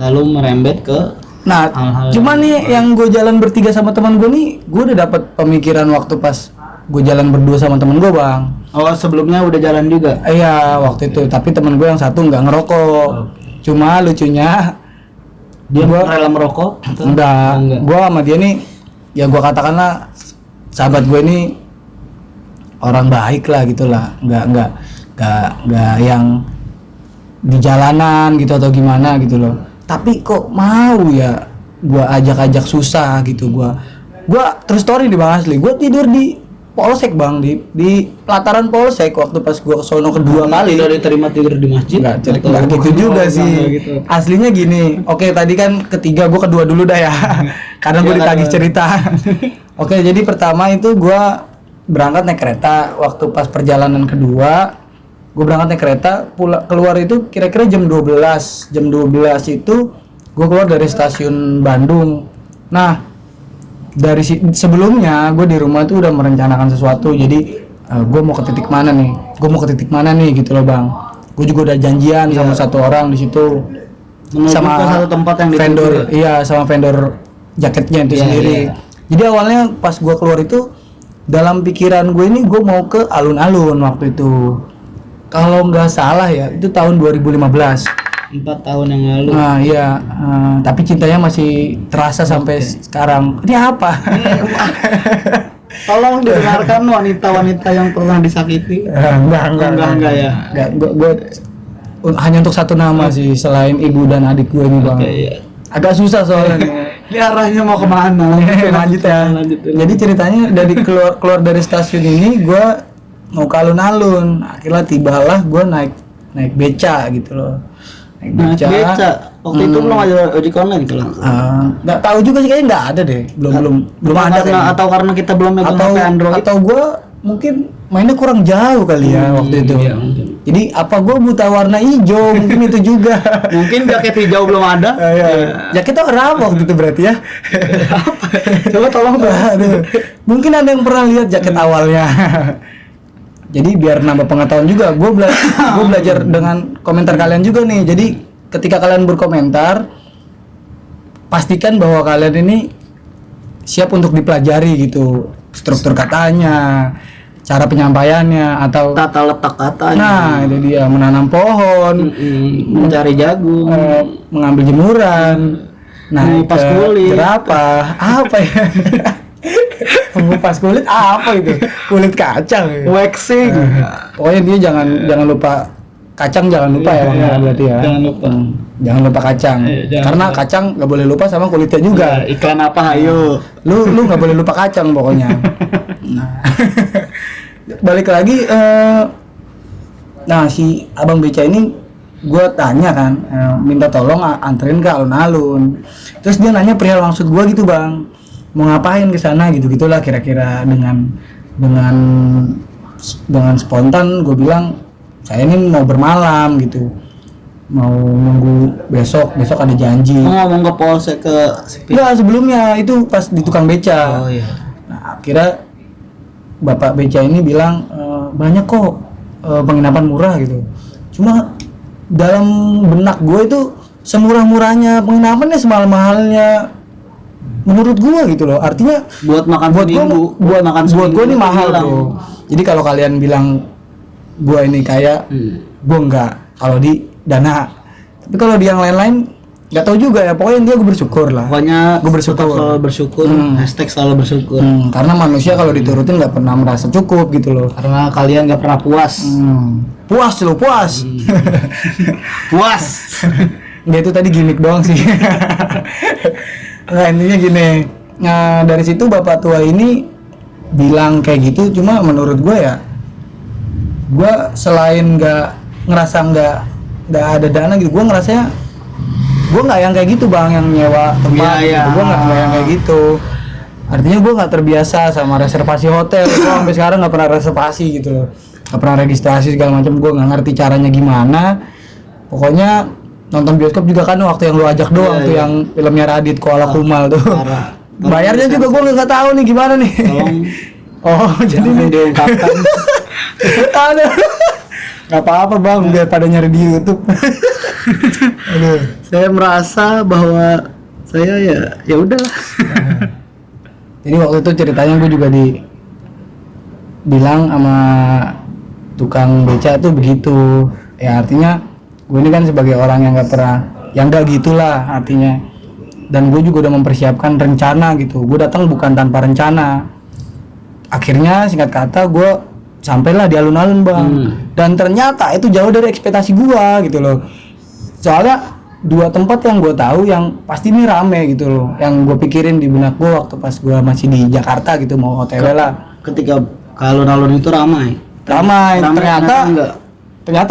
S1: Lalu merembet ke
S2: Nah,
S1: hal-hal
S2: cuman nih yang gue jalan bertiga sama teman gue nih, gue udah dapat pemikiran waktu pas gue jalan berdua sama temen gue bang.
S1: Oh, sebelumnya udah jalan juga.
S2: Iya waktu itu, tapi temen gue yang satu nggak ngerokok. Cuma lucunya
S1: Dia
S2: gua-
S1: rela merokok? Atau-
S2: enggak,
S1: Enggak.
S2: gue sama dia nih, ya gue katakanlah sahabat gue ini orang baik lah gitulah, nggak yang di jalanan gitu atau gimana gitu loh. Tapi kok mau ya gua ajak-ajak susah gitu, gua terus story di Bang asli, gua tidur di polsek bang, di pelataran polsek waktu pas gua kesono kedua kali.
S1: Tidak diterima tidur di masjid.
S2: Enggak
S1: Atau-
S2: gitu juga
S1: Oh,
S2: sih.
S1: enggak gitu.
S2: Aslinya gini. Oke, tadi kan ketiga, gua kedua dulu dah ya. Karena gua
S1: Ya,
S2: ditagih
S1: kan.
S2: cerita. Oke, jadi pertama itu gua berangkat naik kereta. Waktu pas perjalanan kedua, gua berangkat naik kereta, keluar itu kira-kira jam 12. Jam 12 itu gua keluar dari stasiun Bandung. Nah, dari sebelumnya gue di rumah tuh udah merencanakan sesuatu, jadi gue mau ke titik mana nih gitu loh bang. Gue juga udah janjian sama satu orang di situ,
S1: Menuju
S2: sama
S1: ke satu tempat yang dituju
S2: vendor,
S1: ya?
S2: iya sama vendor jaketnya itu
S1: Iya,
S2: sendiri.
S1: iya.
S2: Jadi awalnya pas gue keluar itu dalam pikiran gue ini gue mau ke alun-alun waktu itu. Kalau nggak salah ya itu tahun 2015.
S1: 4 tahun yang lalu.
S2: Nah iya, tapi cintanya masih terasa sampai sekarang. Ini apa?
S1: Tolong didengarkan wanita-wanita yang pernah disakiti. Enggak ya.
S2: Enggak, gue hanya untuk satu nama sih selain ibu dan adik gue ini bang.
S1: Oke, iya.
S2: Agak susah soalnya. nih.
S1: Ini arahnya mau kemana?
S2: Lanjut ya.
S1: Lanjut.
S2: Jadi ceritanya dari keluar dari stasiun ini gue mau ke alun-alun. Akhirnya tibalah gue naik beca gitu loh.
S1: Nah, beca. Waktu itu belum ada ojek online kalau.
S2: Nggak tahu juga sih, kayaknya nggak ada deh, belum ada kayaknya.
S1: Atau karena kita belum megang HP Android.
S2: Atau gue mungkin mainnya kurang jauh kali ya waktu itu.
S1: Iya, mungkin.
S2: Jadi apa gue buta warna hijau mungkin itu juga.
S1: Mungkin jaket hijau belum ada.
S2: Iya. Jaketnya warna apa waktu itu berarti ya?
S1: Coba tolong dong.
S2: Aduh. Mungkin ada yang pernah lihat jaket awalnya. Jadi biar nambah pengetahuan juga, gue belajar dengan komentar kalian juga nih. Jadi ketika kalian berkomentar, pastikan bahwa kalian ini siap untuk dipelajari gitu, struktur katanya, cara penyampaiannya, atau
S1: Tata letak katanya.
S2: nah itu dia menanam pohon,
S1: Mencari jagung.
S2: mengambil jemuran,
S1: Mengupas kulit.
S2: jerapah, apa ya? Mengupas kulit apa itu? Kulit kacang. Ya?
S1: Waxing.
S2: Pokoknya dia jangan lupa kacang, jangan lupa ya bang
S1: Iya,
S2: berarti ya.
S1: jangan lupa.
S2: Jangan lupa kacang.
S1: Iya, jangan
S2: Karena
S1: lupa.
S2: kacang nggak boleh lupa sama kulitnya juga.
S1: Iklan apa ayo?
S2: Lu nggak boleh lupa kacang pokoknya. Nah. Balik lagi nah si abang beca ini gue tanya kan, minta tolong anterin ke alun-alun. Terus dia nanya perihal maksud gue gitu bang, mau ngapain ke sana gitu gitulah kira-kira. Dengan spontan gue bilang saya ini mau bermalam gitu, mau nunggu besok ada janji.
S1: Ngomong ke polsek ke
S2: Enggak, sebelumnya itu pas di tukang beca.
S1: Oh iya.
S2: Nah, akhirnya bapak beca ini bilang banyak kok penginapan murah gitu. Cuma dalam benak gue itu semurah-murahnya penginapannya semahal-mahalnya menurut gue gitu loh. Artinya
S1: Buat makan seminggu.
S2: buat
S1: makan
S2: buat gue ini
S1: seminggu
S2: mahal
S1: hilang.
S2: bro. Jadi kalau kalian bilang gue ini kaya, gue enggak. Kalau di Dana, tapi kalau di yang lain-lain Nggak tahu juga ya, pokoknya dia gue bersyukur lah.
S1: Pokoknya
S2: Gua bersyukur.
S1: tetap selalu bersyukur, hashtag selalu bersyukur.
S2: Karena manusia kalau diturutin nggak pernah merasa cukup gitu loh.
S1: Karena kalian gak pernah puas.
S2: Puas lo, puas.
S1: Puas.
S2: Nggak, itu tadi gimmick doang sih. Nah intinya gini, nah dari situ bapak tua ini bilang kayak gitu, cuma menurut gue ya, gue selain ngerasa nggak ada dana gitu, gue ngerasanya gue nggak yang kayak gitu bang, yang nyewa tempat.
S1: Iya.
S2: Gue nggak yang kayak gitu. Artinya gue nggak terbiasa sama reservasi hotel. Gue sampai sekarang nggak pernah reservasi gitu loh, nggak pernah registrasi segala macam. Gue nggak ngerti caranya gimana. Pokoknya nonton bioskop juga kan waktu yang lu ajak doang tuh, yang filmnya Radit Koala Kumal tuh.
S1: Parah.
S2: Bayarnya juga gue nggak tahu nih gimana nih.
S1: Tolong
S2: Jadi
S1: jangan
S2: nih
S1: diungkapkan.
S2: ada. Gak apa-apa bang, biar pada nyari di YouTube. Aduh.
S1: Saya merasa bahwa saya ya udahlah.
S2: Jadi waktu itu ceritanya gue juga bilang sama tukang beca tuh begitu. Ya artinya gue ini kan sebagai orang yang gak gitulah artinya. Dan gue juga udah mempersiapkan rencana gitu. Gue datang bukan tanpa rencana. Akhirnya singkat kata gue sampailah di alun-alun bang. Dan ternyata itu jauh dari ekspektasi gue gitu loh. Soalnya 2 tempat yang gue tahu yang pasti ini rame gitu loh, yang gue pikirin di benak gue waktu pas gue masih di Jakarta gitu mau OTW lah.
S1: Ketika ke alun-alun itu ramai.
S2: Ternyata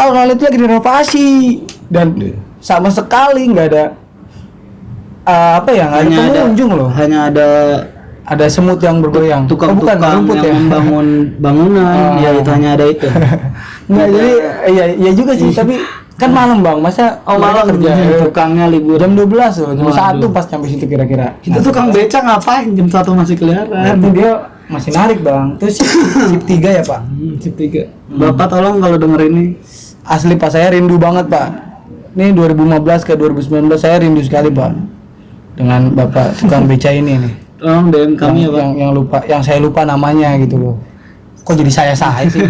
S2: alun-alun itu lagi direnovasi dan sama sekali nggak ada nggak ada pengunjung loh.
S1: Hanya
S2: ada semut yang bergoyang.
S1: Tukang-tukang
S2: rumput
S1: yang
S2: ya.
S1: membangun bangunan. Ya itu hanya ada itu.
S2: Nggak, jadi iya juga sih, tapi kan malam bang, masa
S1: malam
S2: kerja
S1: tukangnya libur
S2: jam 12 loh, jam 1 pas sampai situ kira-kira.
S1: itu tukang beca ngapain jam 1 masih kelihatan?
S2: Nanti dia masih narik bang. Terus shift 3 ya pak.
S1: Shift 3. Bapak tolong kalau denger ini.
S2: Asli pak, saya rindu banget pak. Ini 2015 ke 2019 saya rindu sekali pak dengan bapak tukang beca ini nih.
S1: Tolong DM kami ya pak.
S2: Yang saya lupa namanya gitu loh. Kok jadi saya sih?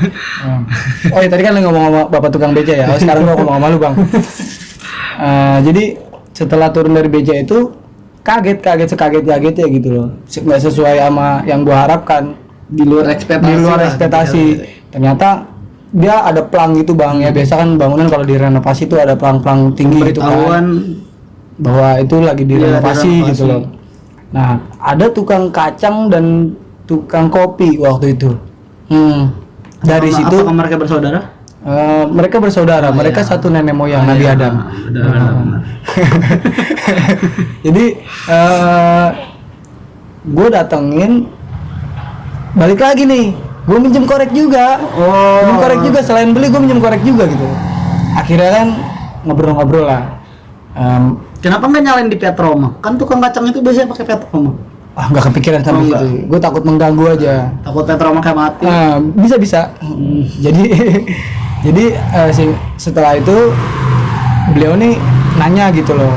S2: Oh ya tadi kan ngomong sama bapak tukang beca ya. Oh sekarang gua ngomong sama lu bang. Jadi setelah turun dari beca itu sekaget ya gitu loh. Nggak sesuai sama yang gua harapkan.
S1: Di luar ekspektasi.
S2: Ternyata dia ada pelang gitu bang. Ya biasa kan bangunan kalau direnovasi itu ada pelang-pelang tinggi gitu kan. Bahwa itu lagi direnovasi gitu loh. Nah ada tukang kacang dan tukang kopi waktu itu. Dari situ
S1: apakah mereka bersaudara?
S2: Mereka bersaudara, mereka satu nenek moyang Nabi Adam. Jadi gue datengin, balik lagi nih, gue minjem korek juga. Minjem korek juga, selain beli gue minjem korek juga gitu. Akhirnya kan ngobrol-ngobrol lah.
S1: Kenapa nggak nyalain di Petroma? Kan tukang kacang itu biasanya pakai Petroma.
S2: Nggak kepikiran sampai situ. Gue takut mengganggu aja.
S1: Takut Petroma kayak mati.
S2: Bisa. Jadi setelah itu beliau nih nanya gitu loh,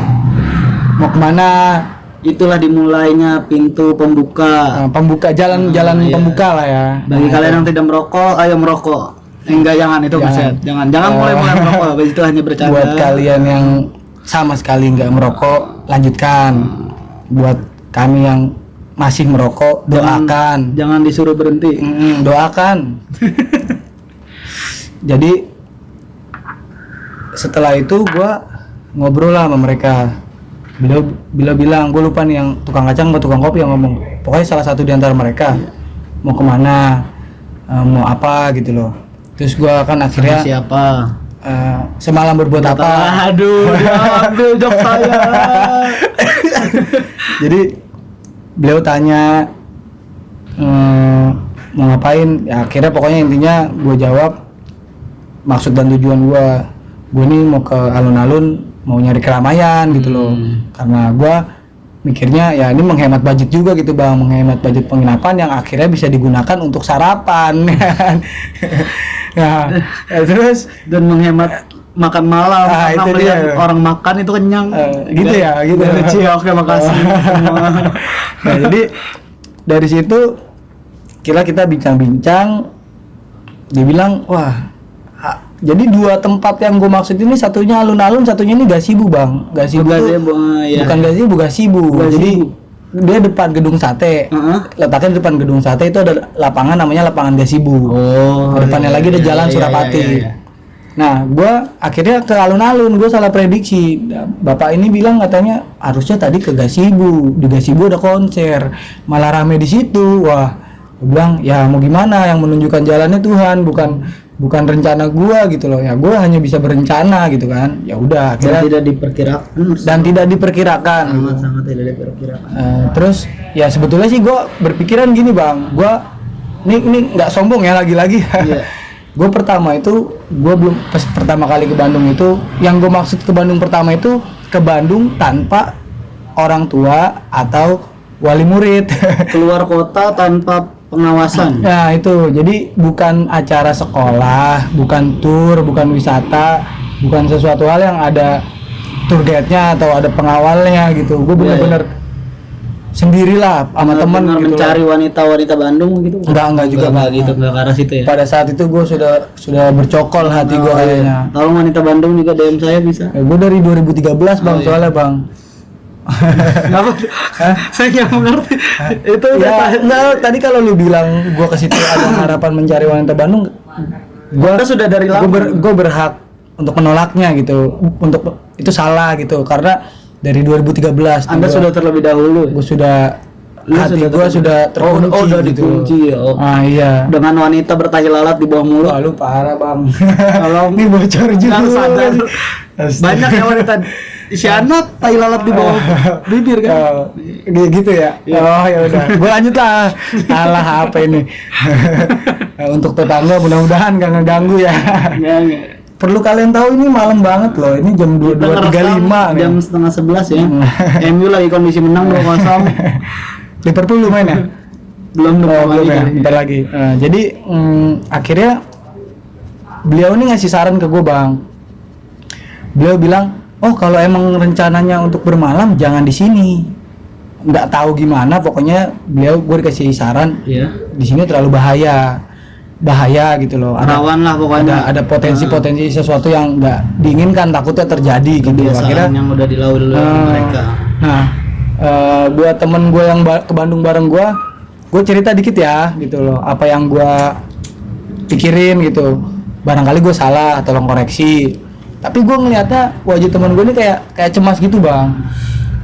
S2: mau kemana? Itulah
S1: dimulainya pintu pembuka.
S2: Jalan pembuka lah ya.
S1: Bagi kalian yang tidak merokok, ayo merokok. Enggak, jangan itu buset. Jangan mulai merokok. Itu hanya bercanda.
S2: Buat kalian yang sama sekali nggak merokok, lanjutkan. Buat kami yang masih merokok, doakan.
S1: Jangan disuruh berhenti.
S2: Doakan. Jadi setelah itu gua ngobrol lah sama mereka. Beliau bilang, gue lupa nih yang tukang kacang atau tukang kopi yang ngomong. Pokoknya salah satu di antara mereka mau kemana, mau apa gitu loh. Terus gua kan akhirnya
S1: siapa?
S2: Semalam berbuat apa?
S1: Aduh, ambil jok saya.
S2: Jadi beliau tanya mau ngapain, ya akhirnya pokoknya intinya gue jawab maksud dan tujuan gue nih mau ke alun-alun, mau nyari keramaian gitu loh. Karena gue mikirnya ya ini menghemat budget juga gitu bang, menghemat budget penginapan yang akhirnya bisa digunakan untuk sarapan. Nah, terus
S1: dan menghemat makan malam karena
S2: itu
S1: melihat
S2: dia.
S1: Orang makan itu kenyang.
S2: Gitu ya, gitu.
S1: Oke, makasih.
S2: Nah, jadi dari situ kita bincang-bincang, dia bilang, wah Jadi dua tempat yang gue maksud ini, satunya alun-alun, satunya ini gazebo bang. Gazebo tuh bukan gazebo, gazebo. Jadi dia depan gedung sate. Letaknya depan gedung sate itu ada lapangan namanya lapangan gazebo. Depannya lagi ada jalan Surapati. Nah, gue akhirnya ke alun-alun, gue salah prediksi. Bapak ini bilang katanya harusnya tadi ke gazebo. Di gazebo ada konser, malah rame di situ. Wah, gue bilang ya mau gimana, yang menunjukkan jalannya Tuhan, bukan rencana gua gitu loh. Ya gua hanya bisa berencana gitu kan. Ya udah,
S1: dan tidak diperkirakan. Sangat tidak diperkirakan.
S2: Terus ya sebetulnya sih gua berpikiran gini bang, gua ini nggak sombong ya lagi-lagi. Gue pertama itu, gue belum pas pertama kali ke Bandung itu, yang gue maksud ke Bandung pertama itu ke Bandung tanpa orang tua atau wali murid.
S1: Keluar kota tanpa pengawasan.
S2: Nah itu, jadi bukan acara sekolah, bukan tour, bukan wisata, bukan sesuatu hal yang ada tour guide-nya atau ada pengawalnya gitu. Gue bener-bener sendirilah sama teman gitu,
S1: mencari wanita-wanita Bandung gitu.
S2: Enggak juga
S1: enggak gitu, enggak ke arah situ ya.
S2: Pada saat itu gue sudah bercokol hati gue kayaknya.
S1: Tolong wanita Bandung juga DM saya bisa.
S2: Gue dari 2013 bang, soalnya bang.
S1: Kenapa? Saya nggak mengerti. Itu
S2: ya, enggak, tadi kalau lu bilang gue ke situ ada harapan mencari wanita Bandung, gue
S1: sudah dari lama.
S2: Gue berhak untuk menolaknya gitu. Untuk itu salah gitu, karena dari 2013
S1: Anda sudah terlebih dahulu.
S2: Gue sudah, hati gue sudah terkunci.
S1: Udah
S2: gitu.
S1: dikunci ya.
S2: Iya.
S1: Dengan wanita bertahi lalat di bawah mulut.
S2: Wah, lu parah bang.
S1: Kalau
S2: ini bocor juga.
S1: Sadar. Banyak ya wanita isyanat tai lalat di bawah bibir kan.
S2: Gitu ya. Oh ya udah. Gue lanjut lah. Alah apa ini? Untuk tetangga mudah-mudahan gak ngeganggu ya. Perlu kalian tahu ini malam banget loh. Ini jam 2.35 nih.
S1: Jam setengah 11 ya. MU lagi kondisi menang 2-0.
S2: Liverpool lu main ya?
S1: Belum
S2: ya. Bentar lagi. Jadi akhirnya beliau ini ngasih saran ke gue bang. Beliau bilang, oh kalau emang rencananya untuk bermalam jangan di sini. Nggak tahu gimana, pokoknya gue dikasih saran. Di sini terlalu bahaya gitu loh.
S1: Rawan lah pokoknya.
S2: Ada potensi sesuatu yang nggak diinginkan, takutnya terjadi gitu.
S1: Akhirnya yang udah dilalui mereka.
S2: Nah, buat temen gue yang ke Bandung bareng gue cerita dikit ya gitu loh. Apa yang gue pikirin gitu. Barangkali gue salah, tolong koreksi. Tapi gue ngelihatnya wajah temen gue ini kayak cemas gitu bang.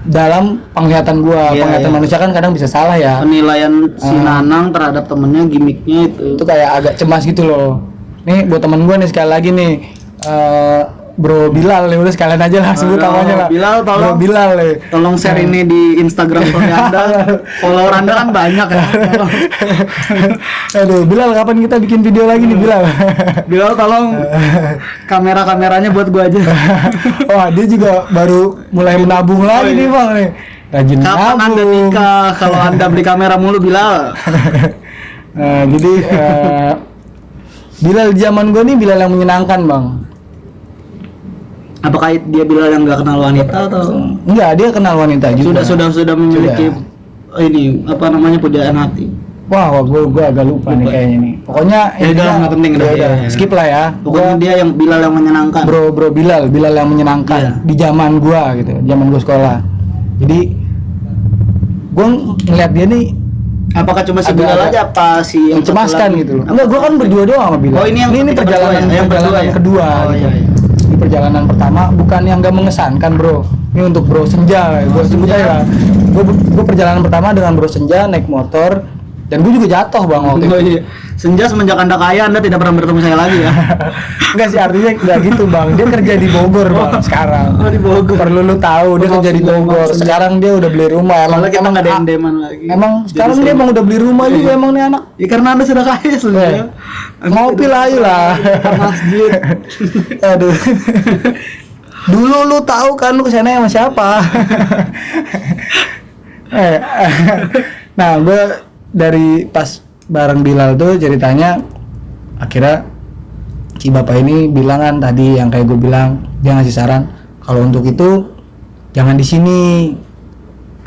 S2: Dalam penglihatan gua, penglihatan manusia kan kadang bisa salah ya.
S1: Penilaian si Nanang terhadap temennya, gimmicknya itu
S2: kayak agak cemas gitu loh. Nih buat temen gua nih sekali lagi nih, Bro Bilal nih, udah sekalian aja lah sebut namanya lah.
S1: Bilal, tolong.
S2: Bro Bilal nih.
S1: Tolong share ini di Instagram story Anda. Follower Anda kan banyak ya.
S2: Aduh, Bilal kapan kita bikin video lagi nih Bilal?
S1: Bilal tolong kameranya buat gua aja.
S2: Wah, dia juga baru mulai menabung lagi nih Bang nih. Rajin
S1: kapan
S2: nabung.
S1: Anda nikah kalau Anda beli kamera mulu Bilal?
S2: Jadi Bilal zaman gua nih Bilal yang menyenangkan Bang.
S1: Apakah dia Bilal yang nggak kenal wanita atau
S2: enggak? Dia kenal wanita juga.
S1: Sudah memiliki ini apa namanya pujaan hati.
S2: Wah, gua agak lupa nih kayaknya nih. Pokoknya
S1: ini nggak penting
S2: ya. Skip lah ya.
S1: Pokoknya dia yang Bilal yang menyenangkan.
S2: Bro Bilal yang menyenangkan di zaman gua gitu, zaman gua sekolah. Jadi gua ngeliat dia nih,
S1: apakah cuma si Bilal aja apa si yang
S2: mencemaskan gitu loh. Enggak, gua kan berdua doang sama Bilal.
S1: Oh, ini
S2: perjalanan kedua. Di perjalanan pertama bukan yang gak mengesankan bro, ini untuk Bro Senja, gue sebut aja. Gue perjalanan pertama dengan Bro Senja naik motor, dan gue juga jatuh bang waktu itu.
S1: Senja semenjak Anda kaya Anda tidak pernah bertemu saya lagi ya?
S2: Enggak sih, artinya enggak gitu bang, dia kerja di Bogor bang sekarang.
S1: Di Bogor.
S2: Perlu lu tahu dia kerja di Bogor. Sekarang dia udah beli rumah.
S1: Emang kita nggak dendeman lagi.
S2: Emang sekarang dia emang udah beli rumah juga emang nih anak.
S1: Ya karena Anda sudah kaya Senja.
S2: Ngopi lah
S1: masjid.
S2: Aduh. Dulu lu tahu kan lu kesana sama siapa? Nah, gue dari pas bareng Bilal tuh ceritanya, akhirnya si bapak ini bilang kan tadi yang kayak gue bilang, dia ngasih saran kalau untuk itu jangan di sini,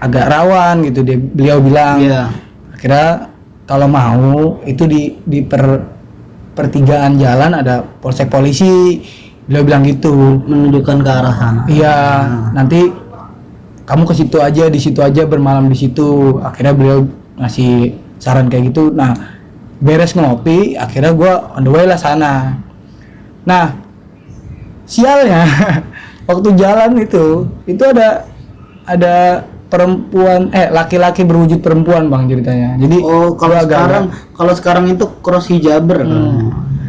S2: agak rawan gitu. Beliau bilang. Akhirnya kalau mau itu pertigaan jalan ada polsek polisi. Beliau bilang gitu.
S1: Menunjukkan ke arah sana.
S2: Iya, nanti kamu ke situ aja, di situ aja, bermalam di situ. Akhirnya beliau ngasih saran kayak gitu. Nah, beres ngopi, akhirnya gua on the way lah sana. Nah, sialnya waktu jalan itu ada perempuan laki-laki berwujud perempuan bang ceritanya. Jadi
S1: kalau sekarang itu cross hijaber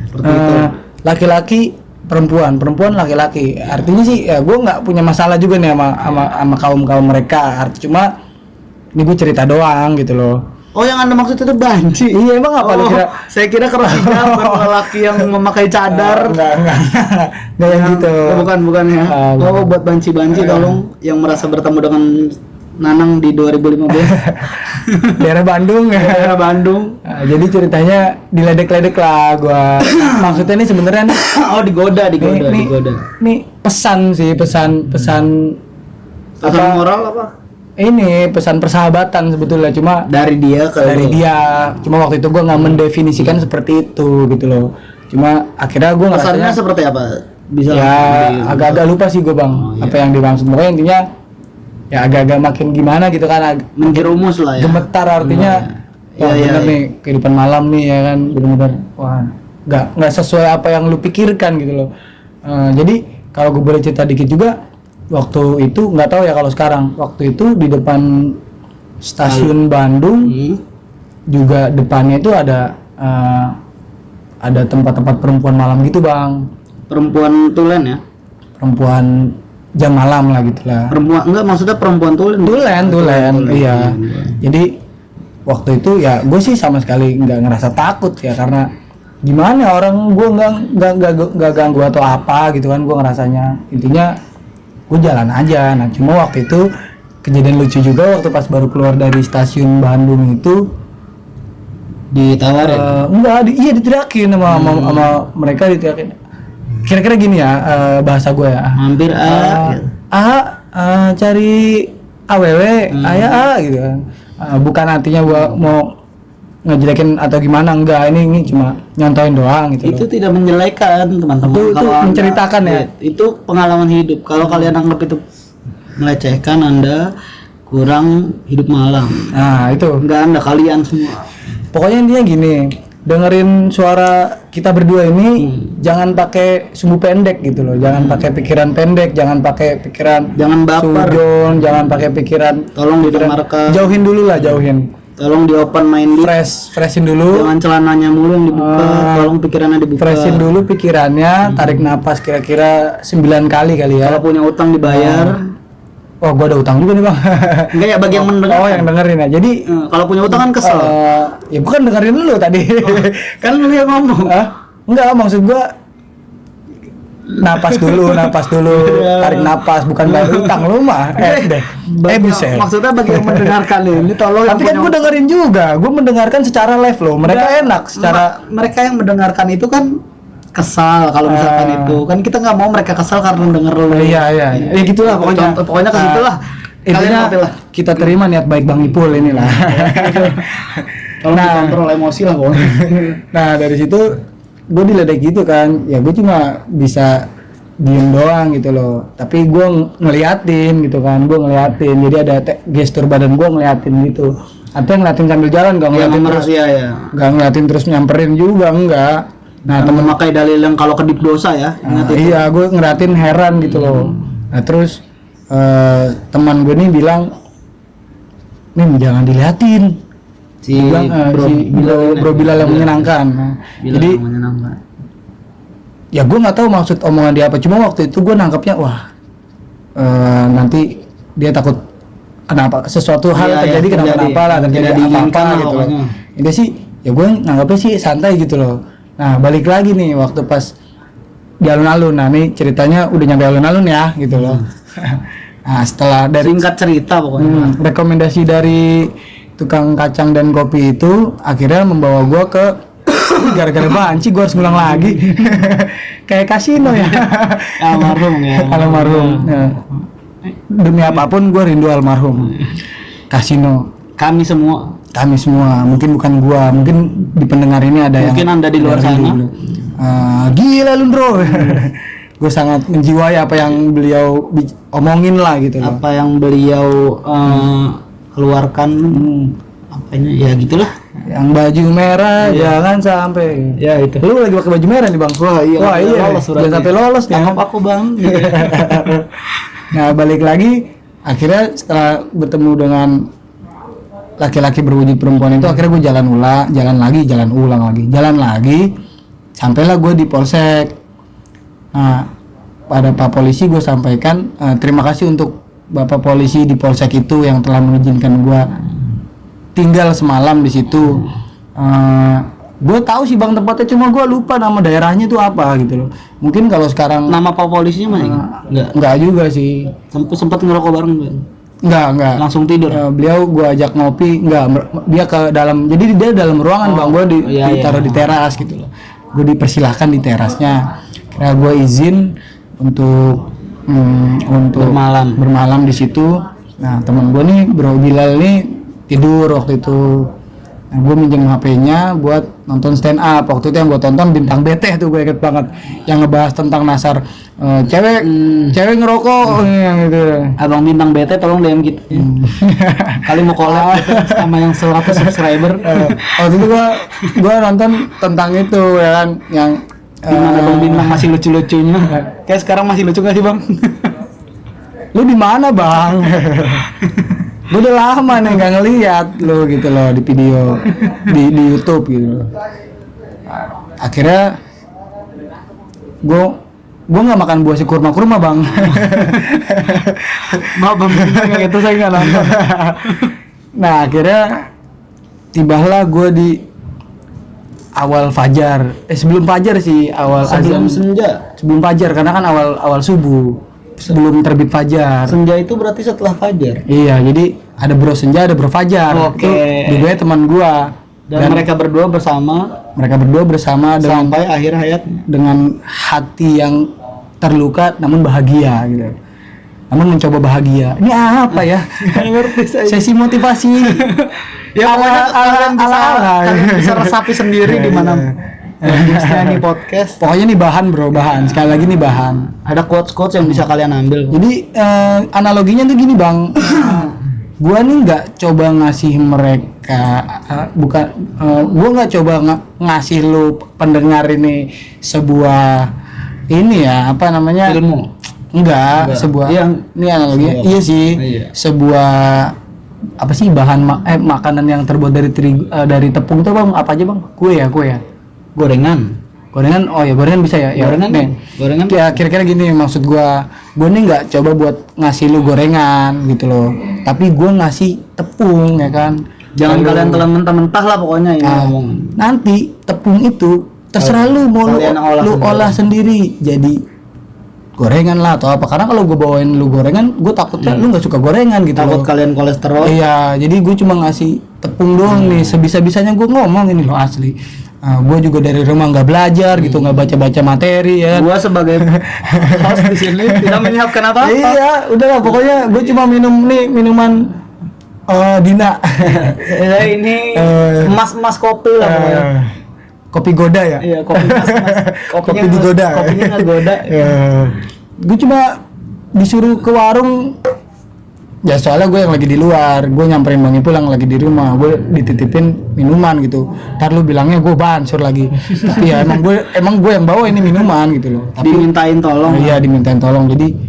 S1: seperti itu.
S2: Laki-laki perempuan laki-laki. Artinya sih ya gue nggak punya masalah juga nih sama kaum mereka. Cuma ini gue cerita doang gitu loh.
S1: Oh, yang Anda maksud itu banci?
S2: Iya, emang apa lu kira?
S1: Saya kira cross hijaber lelaki yang memakai cadar.
S2: Enggak yang gitu.
S1: Bukan ya. Buat banci-banci tolong yang merasa bertemu dengan Nanang di 2015.
S2: Daerah Bandung.
S1: Daerah Bandung.
S2: Nah, jadi ceritanya diledek-ledek lah gua. Maksudnya ini sebenarnya
S1: digoda.
S2: Nih pesan
S1: moral apa?
S2: Ini pesan persahabatan sebetulnya, cuma
S1: dari dia.
S2: Cuma waktu itu gua nggak mendefinisikan seperti itu gitu loh. Cuma akhirnya gua
S1: pesannya seperti apa? Bisa
S2: ya agak-agak lupa sih gua bang apa yang dimaksud. Pokoknya intinya ya agak-agak makin gimana gitu kan,
S1: menjerumus lah ya.
S2: Gemetar artinya. Bener nih kehidupan malam nih ya kan, bener-bener wah nggak sesuai apa yang lu pikirkan gitu loh. Jadi kalau gue boleh cerita dikit juga, waktu itu nggak tahu ya kalau sekarang, waktu itu di depan stasiun Bandung juga depannya itu ada tempat-tempat perempuan malam gitu bang.
S1: Perempuan tulen ya?
S2: Perempuan jam malam lah gitulah.
S1: Perempuan enggak, maksudnya perempuan tulen.
S2: Tulen. Iya. Jadi waktu itu ya gue sih sama sekali nggak ngerasa takut ya, karena gimana orang gue nggak ganggu atau apa gitu kan, gue ngerasanya intinya gue jalan aja. Nah cuma waktu itu kejadian lucu juga waktu pas baru keluar dari stasiun Bandung itu
S1: ditawarin.
S2: Diteriakin sama mereka, diteriakin. Kira-kira gini ya bahasa gue ya.
S1: Hampir
S2: cari AWW, ayah gitu kan. Bukan artinya gua mau ngejelekin atau gimana, enggak, ini cuma nyontoin doang gitu.
S1: Itu tidak menjelekan teman-teman.
S2: Itu menceritakan ya.
S1: Itu pengalaman hidup. Kalau kalian anggap itu melecehkan, Anda kurang hidup malam.
S2: Nah itu.
S1: Enggak Anda, kalian semua.
S2: Pokoknya intinya gini, dengerin suara kita berdua ini jangan pakai sumbu pendek gitu loh, jangan pakai pikiran pendek, jangan pakai pikiran,
S1: jangan baper,
S2: sujon, jangan pakai pikiran,
S1: tolong didengarkan,
S2: jauhin dulu lah,
S1: tolong di open minded,
S2: freshin dulu,
S1: jangan celananya mulu yang dibuka, tolong pikirannya dibuka,
S2: freshin dulu pikirannya, tarik napas kira-kira 9 kali ya.
S1: Kalau punya utang dibayar.
S2: Oh, gua ada utang juga nih bang.
S1: Enggak ya, bagi yang mendengar.
S2: Oh, yang dengerin ya. Jadi
S1: kalau punya utang kan kesel.
S2: Ya bukan dengerin lu tadi.
S1: Kan lu yang ngomong.
S2: Enggak, maksud gua napas dulu, tarik napas, bukan bayar utang lu mah. Bisa.
S1: Maksudnya bagi yang mendengarkan ini tolong.
S2: Tapi kan gua dengerin juga. Gua mendengarkan secara live loh. Mereka enak secara
S1: mereka yang mendengarkan itu kan kesal kalau misalkan itu kan kita nggak mau mereka kesal karena denger lu.
S2: Iya. Ya gitulah
S1: pokoknya ke situ lah.
S2: Intinya kita terima niat baik Bang Ipul inilah.
S1: Kalau kontrol emosi lah pokoknya.
S2: Nah dari situ gue diledek gitu kan, ya gue cuma bisa diem doang gitu loh. Tapi gue ngeliatin gitu kan, jadi ada gestur badan gue ngeliatin gitu. Artinya ngeliatin sambil jalan, gak ngeliatin terus gak ngeliatin terus nyamperin juga, enggak. Nah
S1: temen memakai dalil yang kalau kedip dosa ya.
S2: Iya, gue ngeliatin heran gitu loh. Nah terus teman gue nih bilang, "Nih jangan diliatin." Bro Bilal yang menyenangkan. Jadi menyenangkan. Ya gue nggak tahu maksud omongan dia apa. Cuma waktu itu gue nangkapnya nanti dia takut kenapa sesuatu hal terjadi kenapa terjadi apa gitu loh. Itu sih ya gue nangkapnya sih santai gitu loh. Nah balik lagi nih waktu pas di alun-alun. Nah nih ceritanya udah nyampe alun-alun ya gitu loh. Nah setelah dari
S1: singkat cerita pokoknya
S2: rekomendasi dari tukang kacang dan kopi itu akhirnya membawa gua ke gara-gara banci gua harus ngulang lagi. Kayak kasino ya. Almarhum. Nah, demi apapun gua rindu almarhum. Kasino.
S1: Kami semua,
S2: mungkin bukan gua, mungkin di pendengar ini ada
S1: mungkin
S2: yang
S1: Anda di luar sana.
S2: Gila lu bro. Gue sangat menjiwai apa yang beliau omongin lah gitu loh.
S1: Apa yang beliau keluarkan, apanya ya gitulah.
S2: Yang baju merah jangan sampai.
S1: Ya itu.
S2: Lu lagi pakai baju merah nih bang. Wah iya.
S1: Lolos
S2: Jangan sampai lolos ya.
S1: Tangkap aku bang.
S2: Nah balik lagi, akhirnya setelah bertemu dengan laki-laki berwujud perempuan itu, akhirnya gue jalan lagi, sampailah gue di polsek. Nah pada Pak Polisi gue sampaikan terima kasih untuk Bapak Polisi di polsek itu yang telah mengizinkan gue tinggal semalam di situ. Gue tahu sih bang tempatnya, cuma gue lupa nama daerahnya itu apa gitu loh. Mungkin kalau sekarang
S1: Nama Pak Polisinya masih
S2: enggak juga sih.
S1: sempat ngerokok bareng Bang?
S2: Enggak.
S1: Langsung tidur.
S2: Beliau gue ajak ngopi, dia ke dalam. Jadi dia dalam ruangan bang, gue ditaruh di teras gitu loh. Gue dipersilahkan di terasnya. Karena gue izin untuk bermalam di situ. Nah teman gue nih Bro Bilal nih tidur waktu itu. Nah, gue minjem HP-nya buat nonton stand up. Waktu itu yang gue tonton Bintang Beteh tuh, gue inget banget, yang ngebahas tentang nasar cewek ngerokok gitu.
S1: Abang Bintang BT tolong DM gitu. Kali mau collab gitu, sama yang 100 subscriber.
S2: Waktu itu gue nonton tentang itu ya kan, yang
S1: Gimana Bang Bintang masih lucu-lucunya? Kayak sekarang masih lucu gak sih Bang?
S2: Lu di mana bang? Gue udah lama nih nggak ngeliat lo gitu loh di video di YouTube gitu loh. Akhirnya gue nggak makan buah si kurma bang.
S1: Maaf Bang Bintang kayak gitu saya nggak nonton.
S2: Nah akhirnya tibalah gue di awal fajar, sebelum fajar sih, awal
S1: Sebelum
S2: azan,
S1: senja.
S2: sebelum fajar karena kan awal subuh, sebelum terbit fajar.
S1: Senja itu berarti setelah fajar.
S2: Iya, jadi ada bro senja, ada bro fajar.
S1: Oke.
S2: Dua teman gua.
S1: Dan mereka berdua bersama dengan, sampai akhir hayat
S2: dengan hati yang terluka namun bahagia gitu. Namun mencoba bahagia. Ini apa ya?
S1: Nggak ngerti saya.
S2: Sesi motivasi.
S1: Ya pokoknya kalian
S2: ala.
S1: bisa resapi sendiri di mana ini podcast.
S2: Pokoknya nih bahan bro, bahan. Sekali lagi nih bahan.
S1: Ada quotes yang bisa kalian ambil.
S2: Jadi analoginya tuh gini bang. Gua nih nggak coba ngasih mereka gua nggak coba ngasih lu pendengar ini sebuah ini ya apa namanya
S1: Ilmu.
S2: enggak sebuah ini analoginya iya sih sebuah apa sih bahan makanan yang terbuat dari dari tepung itu bang, apa aja bang? Kue ya gorengan. Oh ya gorengan bisa ya gorengan ya kira-kira gini maksud gua nih nggak coba buat ngasih lu gorengan gitu loh, tapi gua ngasih tepung ya kan.
S1: Jangan kalian telan mentah-mentah lah pokoknya ini ngomong.
S2: Nanti tepung itu terserah lu mau lu olah sendiri jadi gorengan lah atau apa, karena kalau gue bawain lu gorengan gue takutnya lu nggak suka gorengan gitu
S1: takut
S2: loh.
S1: Kalian kolesterol.
S2: Iya, jadi gue cuma ngasih tepung doang nih, sebisa-bisanya gue ngomong ini loh asli. Gue juga dari rumah nggak belajar gitu, nggak baca-baca materi ya.
S1: Gue sebagai host di sini tidak menyiapkan apa-apa.
S2: Iya, udahlah pokoknya gue cuma minum nih minuman Dina.
S1: Ini emas kopi lah pokoknya.
S2: Kopi goda ya?
S1: Iya, kopi mas.
S2: Kopi digoda.
S1: Kopinya nggak goda.
S2: Gue cuma disuruh ke warung. Ya soalnya gue yang lagi di luar, gue nyamperin Bang Ipul yang lagi di rumah, gue dititipin minuman gitu. Ntar lu bilangnya gue bansur lagi. Tapi ya emang gue yang bawa ini minuman gitu loh. Tapi
S1: Dimintain tolong.
S2: Iya dimintain tolong. Jadi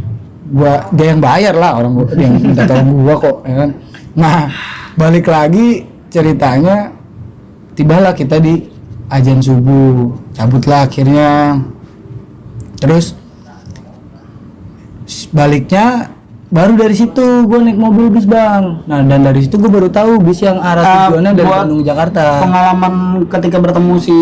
S2: dia yang bayar lah, orang gua, dia yang minta tolong gue kok, ya kan. Nah balik lagi ceritanya, tibalah kita di azan subuh, cabutlah akhirnya. Terus baliknya baru dari situ gue naik mobil bis bang. Nah dan dari situ gue baru tahu bis yang arah tujuannya dari Bandung Jakarta.
S1: Pengalaman ketika bertemu si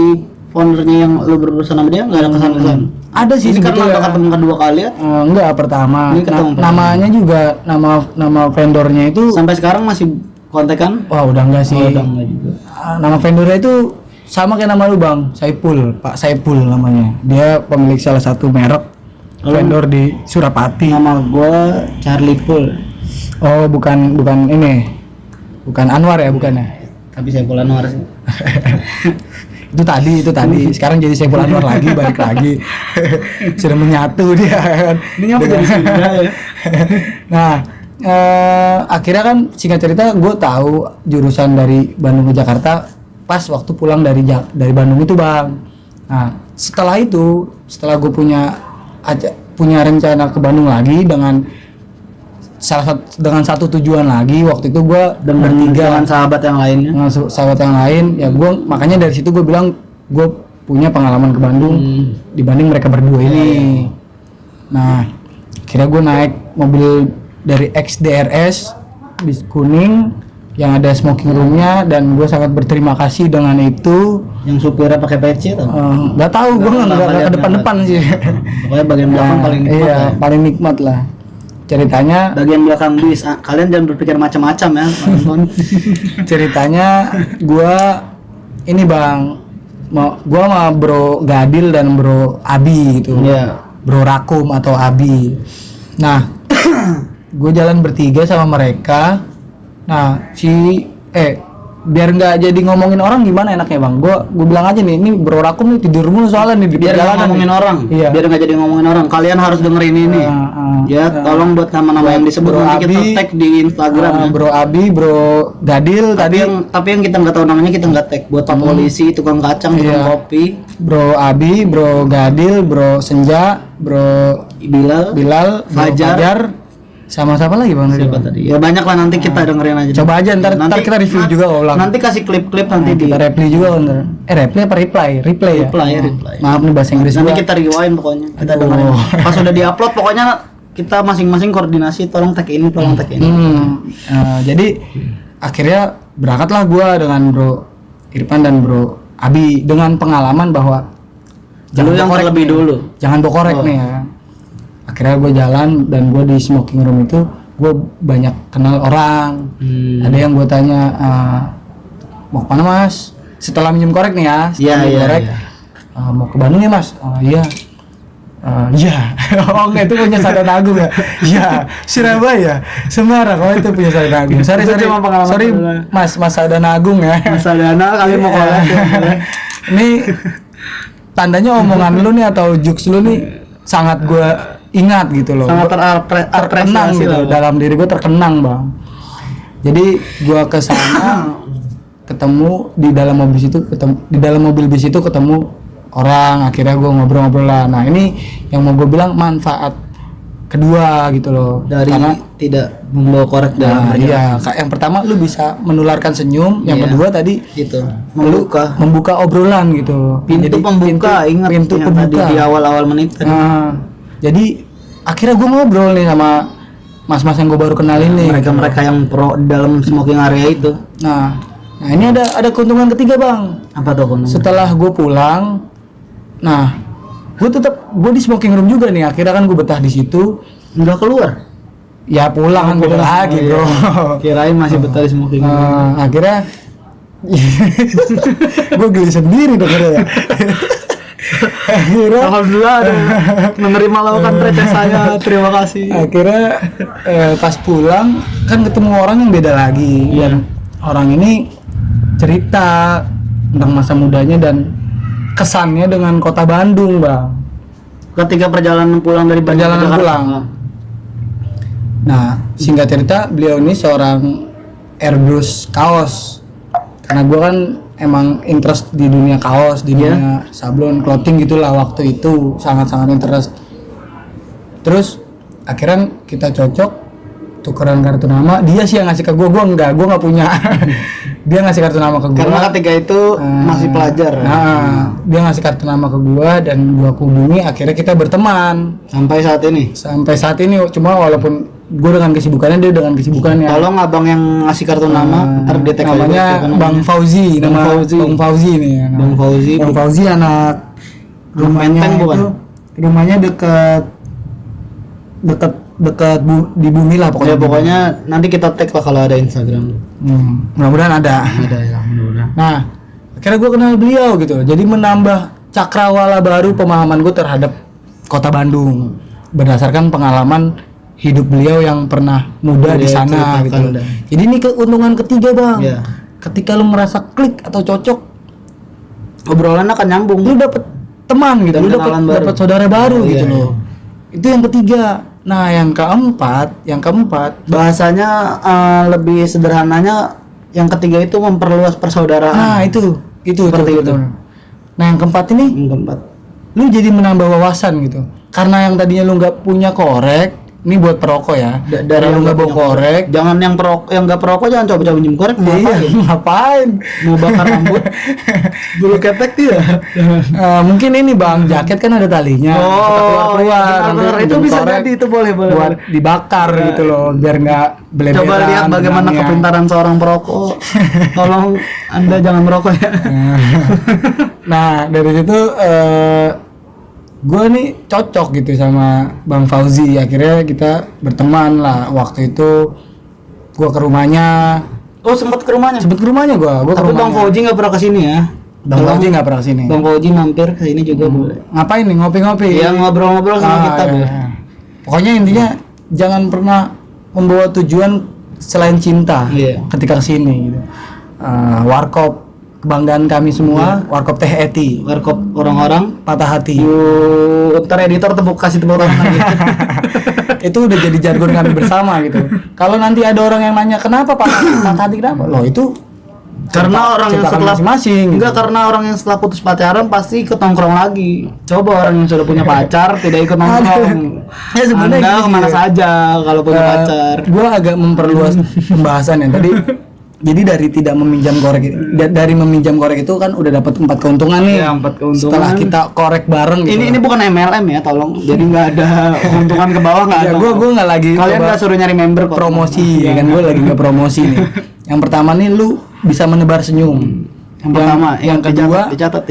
S1: foundernya yang lu berurusan sama dia nggak ada kesan-kesan?
S2: Ada sih.
S1: Ini karena udah ketemu kedua kali ya?
S2: Enggak, pertama.
S1: Ini ketemu
S2: namanya juga nama vendornya itu
S1: sampai sekarang masih kontekan?
S2: Wah udah enggak sih.
S1: Udah enggak juga.
S2: Nama vendornya itu sama kayak nama lu bang, Saipul, Pak Saipul namanya. Dia pemilik salah satu merek vendor di Surapati.
S1: Nama gua Charlie Pool.
S2: Oh bukan ini. Bukan Anwar ya, bukan ya.
S1: Tapi Saiful Anwar sih.
S2: Itu tadi. Sekarang jadi Saiful Anwar lagi, balik lagi. Sudah menyatu dia kan.
S1: Ini nyapa jadi Sunda ya.
S2: Nah, akhirnya kan singkat cerita gue tahu jurusan dari Bandung ke Jakarta pas waktu pulang dari Bandung itu, Bang. Nah, setelah gue punya rencana ke Bandung lagi dengan satu tujuan lagi. Waktu itu gue bertiga
S1: dengan sahabat yang lainnya.
S2: dengan sahabat yang lain, ya gue makanya dari situ gue bilang gue punya pengalaman ke Bandung dibanding mereka berdua ini. Nah, akhirnya gue naik mobil dari XDRS bis kuning yang ada smoking roomnya, dan gue sangat berterima kasih dengan itu.
S1: Yang supirnya pakai peci atau?
S2: Nggak tahu, gue nggak ke depan sih.
S1: Pokoknya bagian belakang paling nikmat.
S2: Iya,
S1: ya.
S2: paling nikmat lah. Ceritanya
S1: Bagian belakang bis. Kalian jangan berpikir macam-macam ya.
S2: ceritanya gue ini, Bang, gue sama Bro Gadil dan Bro Abi gitu.
S1: Iya.
S2: Bro Rakum atau Abi. Nah, gue jalan bertiga sama mereka. Nah, biar nggak jadi ngomongin orang, gimana enaknya, Bang? Gue bilang aja nih, ini Bro Rakum nih tidur mulu soalnya nih di
S1: Biar nggak
S2: perjalanan
S1: ngomongin
S2: nih.
S1: orang.
S2: Iya.
S1: Biar nggak jadi ngomongin orang. Kalian harus dengerin ini. Ya, tolong buat nama-nama yang disebut
S2: Bro
S1: nanti kita
S2: Abi,
S1: tag di Instagram ya.
S2: Bro Abi, Bro Gadil
S1: Tapi yang kita nggak tahu namanya kita nggak tag. Buat Pak Polisi, tukang kacang, tukang
S2: Iya.
S1: kopi,
S2: Bro Abi, Bro Gadil, Bro Senja, Bro
S1: Bilal,
S2: Bilal, Bro
S1: Fajar.
S2: sama siapa lagi, Bang?
S1: Siapa tadi? Ya banyak lah, nanti kita dengerin aja.
S2: Coba aja ntar kita review juga ulang.
S1: Nanti kasih klip-klip nanti di
S2: Kita reply juga ntar. Reply apa reply? Replay ya.
S1: reply.
S2: Maaf nih bahasa Inggris
S1: Nanti
S2: gua.
S1: kita rewind pokoknya. Kita dengerin. Pas udah diupload pokoknya kita masing-masing koordinasi, tolong tag ini, tolong tag ini.
S2: Jadi akhirnya berangkatlah gua dengan Bro Irfan dan Bro Abi dengan pengalaman bahwa
S1: Lu yang
S2: bokorek
S1: terlebih
S2: nih.
S1: dulu.
S2: Jangan bokorek nih ya. Akhirnya gue jalan dan gue di smoking room itu gue banyak kenal orang. Ada yang gue tanya, mau kemana, Mas? Setelah minjem korek nih ya, setelah minjem korek, mau ke Bandung ya, Mas? Iya. Iya. Oh enggak, itu punya Sadar Agung ya? Iya. Surabaya, Semarang. Oh itu punya Sadar Agung. Sorry,
S1: cuma pengalaman
S2: sorry,
S1: dulu.
S2: Mas Sadar Agung ya.
S1: Mas Adana kalian mau collab ya.
S2: Ini tandanya omongan lu nih atau jokes lu nih sangat gue ingat gitu loh.
S1: Sangat
S2: terkenang
S1: terapresiasi
S2: gitu
S1: lah.
S2: dalam diri gue, terkenang, Bang. Jadi gue ke sana ketemu di dalam mobil bis itu ketemu orang, akhirnya gue ngobrol-ngobrol lah. Nah, ini yang mau gue bilang manfaat kedua gitu loh.
S1: Karena tidak membawa korek dalam
S2: iya, yang pertama lu bisa menularkan senyum, yang
S1: Iya.
S2: kedua tadi
S1: gitu.
S2: membuka obrolan gitu.
S1: Pintu
S2: Jadi,
S1: pembuka, ingat
S2: pintu
S1: yang
S2: pembuka
S1: tadi di awal-awal menit tadi.
S2: Jadi akhirnya gue ngobrol nih sama mas-mas yang gue baru kenal ini.
S1: Mereka yang pro di dalam smoking area itu.
S2: Nah ini ada keuntungan ketiga, Bang.
S1: Apa tuh keuntungan?
S2: Setelah gue pulang, nah gue di smoking room juga nih. Akhirnya kan gue betah di situ.
S1: Nggak keluar.
S2: Ya pulang kan beda lagi, Bro.
S1: Kirain masih betah di smoking room.
S2: Akhirnya gue geli sendiri dong ya. Akhirnya
S1: Alhamdulillah ada menerima lawakan receh saya. Terima kasih.
S2: akhirnya pas pulang kan ketemu orang yang beda lagi, dan orang ini cerita tentang masa mudanya dan kesannya dengan kota Bandung, Bang.
S1: Ketika perjalanan pulang dari Bandung ke
S2: Perjalanan
S1: Jakarta.
S2: pulang. Nah, singkat cerita beliau ini seorang airbrush kaos. Karena gue kan emang interest di dunia kaos, di dunia sablon, clothing gitulah waktu itu, sangat-sangat interest. Terus akhirnya kita cocok, tukeran kartu nama. Dia sih yang ngasih ke gue nggak punya. Dia ngasih kartu nama ke gue.
S1: Karena ketika itu masih pelajar.
S2: Nah, dia ngasih kartu nama ke gue dan gue hubungi. Akhirnya kita berteman
S1: Sampai saat ini.
S2: sampai saat ini. Cuma walaupun gue dengan kesibukannya, dia dengan kesibukannya.
S1: Tolong abang yang ngasih kartu nama, ntar di tag aja
S2: namanya
S1: siapa
S2: Bang
S1: namanya.
S2: Fauzi,
S1: Bang
S2: nama
S1: Fauzi.
S2: Bang Fauzi nih ya.
S1: Bang Fauzi.
S2: Bang Fauzi anak rumahnya
S1: Menteng bukan?
S2: itu, rumahnya dekat di bumi lah
S1: Ya
S2: pokoknya.
S1: pokoknya nanti kita tag lah kalau ada Instagram.
S2: Mudah-mudahan ada.
S1: Ada ya, mudah-mudahan.
S2: Nah, akhirnya gue kenal beliau gitu. Jadi menambah cakrawala baru pemahaman gue terhadap kota Bandung berdasarkan pengalaman hidup beliau yang pernah muda di
S1: Dia
S2: sana
S1: ceritakan
S2: gitu.
S1: dah.
S2: Jadi ini keuntungan ketiga bang.
S1: Iya.
S2: Ketika lu merasa klik atau cocok,
S1: Obrolan akan nyambung.
S2: lu dapet teman gitu,
S1: Dan
S2: lu dapet
S1: kenalan baru.
S2: dapet saudara baru
S1: Oh,
S2: gitu
S1: iya,
S2: loh. Itu yang ketiga. Nah yang keempat
S1: Bahasanya lebih sederhananya yang ketiga itu memperluas persaudaraan.
S2: nah itu
S1: Seperti itu.
S2: Nah yang keempat ini
S1: Yang keempat.
S2: lu jadi menambah wawasan gitu, karena yang tadinya lu nggak punya korek, ini buat perokok ya, dari lu nggak bawa korek.
S1: Jangan yang nggak perokok jangan coba-coba minjem korek. Mau
S2: Iya,
S1: ngapain?
S2: ngapain?
S1: Mau bakar rambut? Bulu ketek tidak?
S2: Mungkin ini bang, jaket kan ada talinya, suka keluar
S1: iya,
S2: nanti
S1: benar. Itu
S2: minjem
S1: bisa
S2: korek
S1: jadi, itu boleh.
S2: buat dibakar gitu loh, biar nggak beleberan.
S1: Coba lihat bagaimana
S2: benangnya.
S1: kepintaran seorang perokok. Tolong Anda jangan merokok ya.
S2: Nah dari situ gue nih cocok gitu sama Bang Fauzi, akhirnya kita berteman lah. Waktu itu gue ke rumahnya,
S1: Oh, sempat ke rumahnya.
S2: sempet ke rumahnya gue ke
S1: Tapi Bang
S2: rumahnya.
S1: Fauji nggak pernah kesini ya.
S2: Bang Fauzi nggak pernah kesini.
S1: Bang Fauji mampir ke sini juga boleh.
S2: Ngapain nih, ngopi-ngopi?
S1: Ya ngobrol-ngobrol sama kita
S2: iya.
S1: boleh.
S2: Pokoknya intinya jangan pernah membawa tujuan selain cinta
S1: Iya.
S2: ketika kesini gitu. Warkop kebanggaan kami semua, Warkop Teh Eti,
S1: Warkop orang-orang.
S2: patah hati.
S1: Ntar editor kasih tepuk tangan lagi.
S2: Itu udah jadi jargon kami bersama gitu. Kalau nanti ada orang yang nanya kenapa patah hati kenapa? Loh itu
S1: Karena orang yang
S2: ciptaan
S1: setelah
S2: masing-masing. Gitu.
S1: Enggak, karena orang yang setelah putus pacaran pasti ikut nongkrong lagi. Coba orang yang sudah punya pacar tidak ikut nongkrong.
S2: Ya sebenarnya
S1: Anda
S2: gini
S1: kemana
S2: ya.
S1: saja kalau punya pacar.
S2: Gue agak memperluas pembahasan ya tadi. Jadi dari tidak meminjam korek, dari meminjam korek itu kan udah dapat 4 keuntungan nih.
S1: Iya, 4 keuntungan.
S2: Setelah kita korek bareng gitu.
S1: Ini bukan MLM ya, tolong. Jadi nggak ada keuntungan ke bawah nggak
S2: ya
S1: ada.
S2: gue nggak lagi
S1: Kalian
S2: coba
S1: nggak suruh nyari member kok.
S2: promosi ya kan, gue lagi nggak promosi nih. Yang pertama nih lu bisa menebar senyum.
S1: Yang pertama,
S2: yang kedua
S1: dicatat.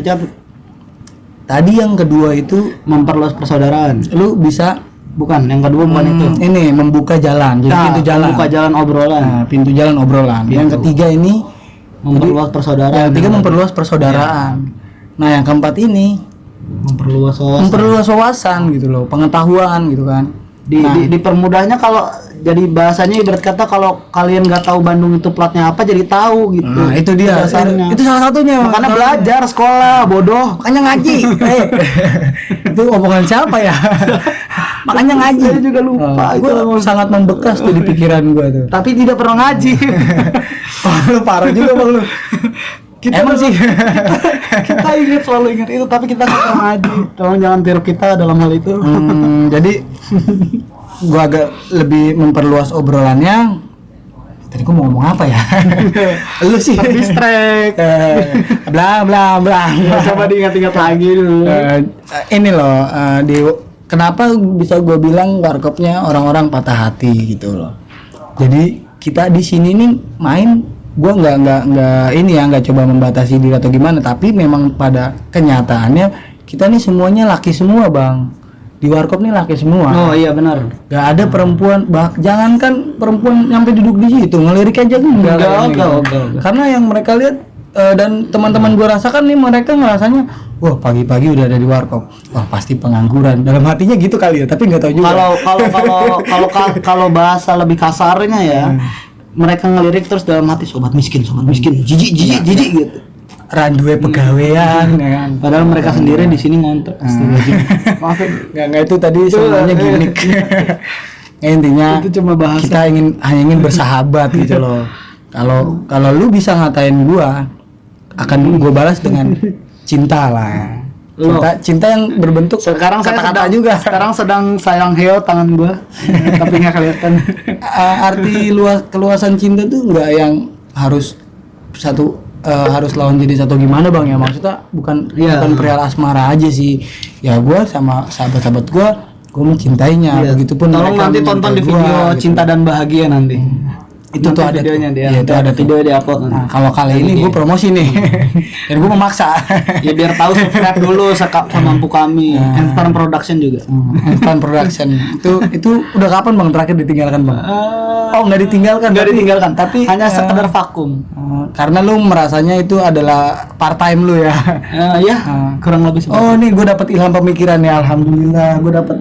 S2: tadi yang kedua itu
S1: Memperluas persaudaraan.
S2: lu bisa
S1: Bukan, yang kedua bukan itu.
S2: ini membuka jalan, jadi
S1: Nah,
S2: pintu jalan.
S1: Membuka jalan obrolan.
S2: Nah, pintu jalan obrolan. Yang ketiga ini
S1: Memperluas persaudaraan.
S2: yang ketiga memperluas persaudaraan. Nah, yang keempat ini
S1: Memperluas wawasan.
S2: memperluas wawasan gitu loh, pengetahuan gitu kan.
S1: Dipermudahnya kalau jadi bahasanya ibarat kata kalau kalian nggak tahu Bandung itu platnya apa jadi tahu gitu.
S2: Nah, itu dia.
S1: dasarnya.
S2: Itu salah satunya.
S1: Makanya belajar sekolah bodoh.
S2: Makanya ngaji. Itu omongan siapa ya? Makanya ngaji.
S1: Saya juga lupa.
S2: Gue sangat membekas tuh di pikiran gue tuh.
S1: Tapi tidak pernah ngaji.
S2: Oh, lu parah juga bang lu. Emang sih.
S1: Kita selalu ingat itu tapi kita nggak pernah ngaji. Tolong jangan tiru kita dalam hal itu.
S2: Jadi gua agak lebih memperluas obrolannya. Tadi gua mau ngomong apa ya? Lu sih
S1: Distract.
S2: bla bla bla.
S1: Coba diingat-ingat lagi dulu.
S2: Ini loh kenapa bisa gua bilang warkopnya orang-orang patah hati gitu loh. Jadi kita di sini nih main, gua nggak coba membatasi diri atau gimana, tapi memang pada kenyataannya kita nih semuanya laki semua bang. Di warkop nih laki semua.
S1: Oh iya benar.
S2: Gak ada perempuan, jangankan perempuan nyampe duduk di situ, ngelirik aja enggak. Karena yang mereka lihat dan teman-teman gua rasakan nih, mereka ngerasanya wah pagi-pagi udah ada di warkop, wah pasti pengangguran. Dalam hatinya gitu kali ya, tapi nggak tahu juga.
S1: Kalau bahasa lebih kasarnya ya, mereka ngelirik terus dalam hati sobat miskin, jijik gitu.
S2: Randue pegawaian ya kan.
S1: Padahal mereka sendiri di sini ngontrak. Maafin.
S2: Nggak itu tadi semuanya gimmick. Ya, intinya
S1: Itu cuma bahasa.
S2: kita hanya ingin bersahabat gitu loh. Kalau lu bisa ngatain gua, akan gua balas dengan cinta lah. Cinta yang berbentuk
S1: Sekarang
S2: kata-kata juga.
S1: Sekarang sedang sayang heo tangan gua. Tapi nggak kelihatan.
S2: Arti keluasan cinta tuh nggak yang harus harus lawan jenis atau gimana bang ya, maksudnya bukan perihal asmara aja sih ya. Gua sama sahabat-sahabat gua mencintainya, begitupun
S1: tolong
S2: mereka
S1: nanti tonton di video
S2: gitu.
S1: Cinta dan Bahagia nanti.
S2: Itu
S1: Nanti
S2: tuh ada
S1: videonya dia.
S2: ya, itu ada
S1: video di upload.
S2: Nah, kalau kali ini gue promosi nih dan gue memaksa
S1: Ya biar tahu subscribe dulu semampu kami. Instant Production juga.
S2: Instant Production itu udah kapan bang terakhir ditinggalkan bang? Oh nggak ditinggalkan
S1: tapi hanya sekedar vakum.
S2: Karena lu merasanya itu adalah part time lu ya.
S1: Ya kurang lebih seperti.
S2: Oh nih gue dapat ilham pemikiran ya, alhamdulillah gue dapat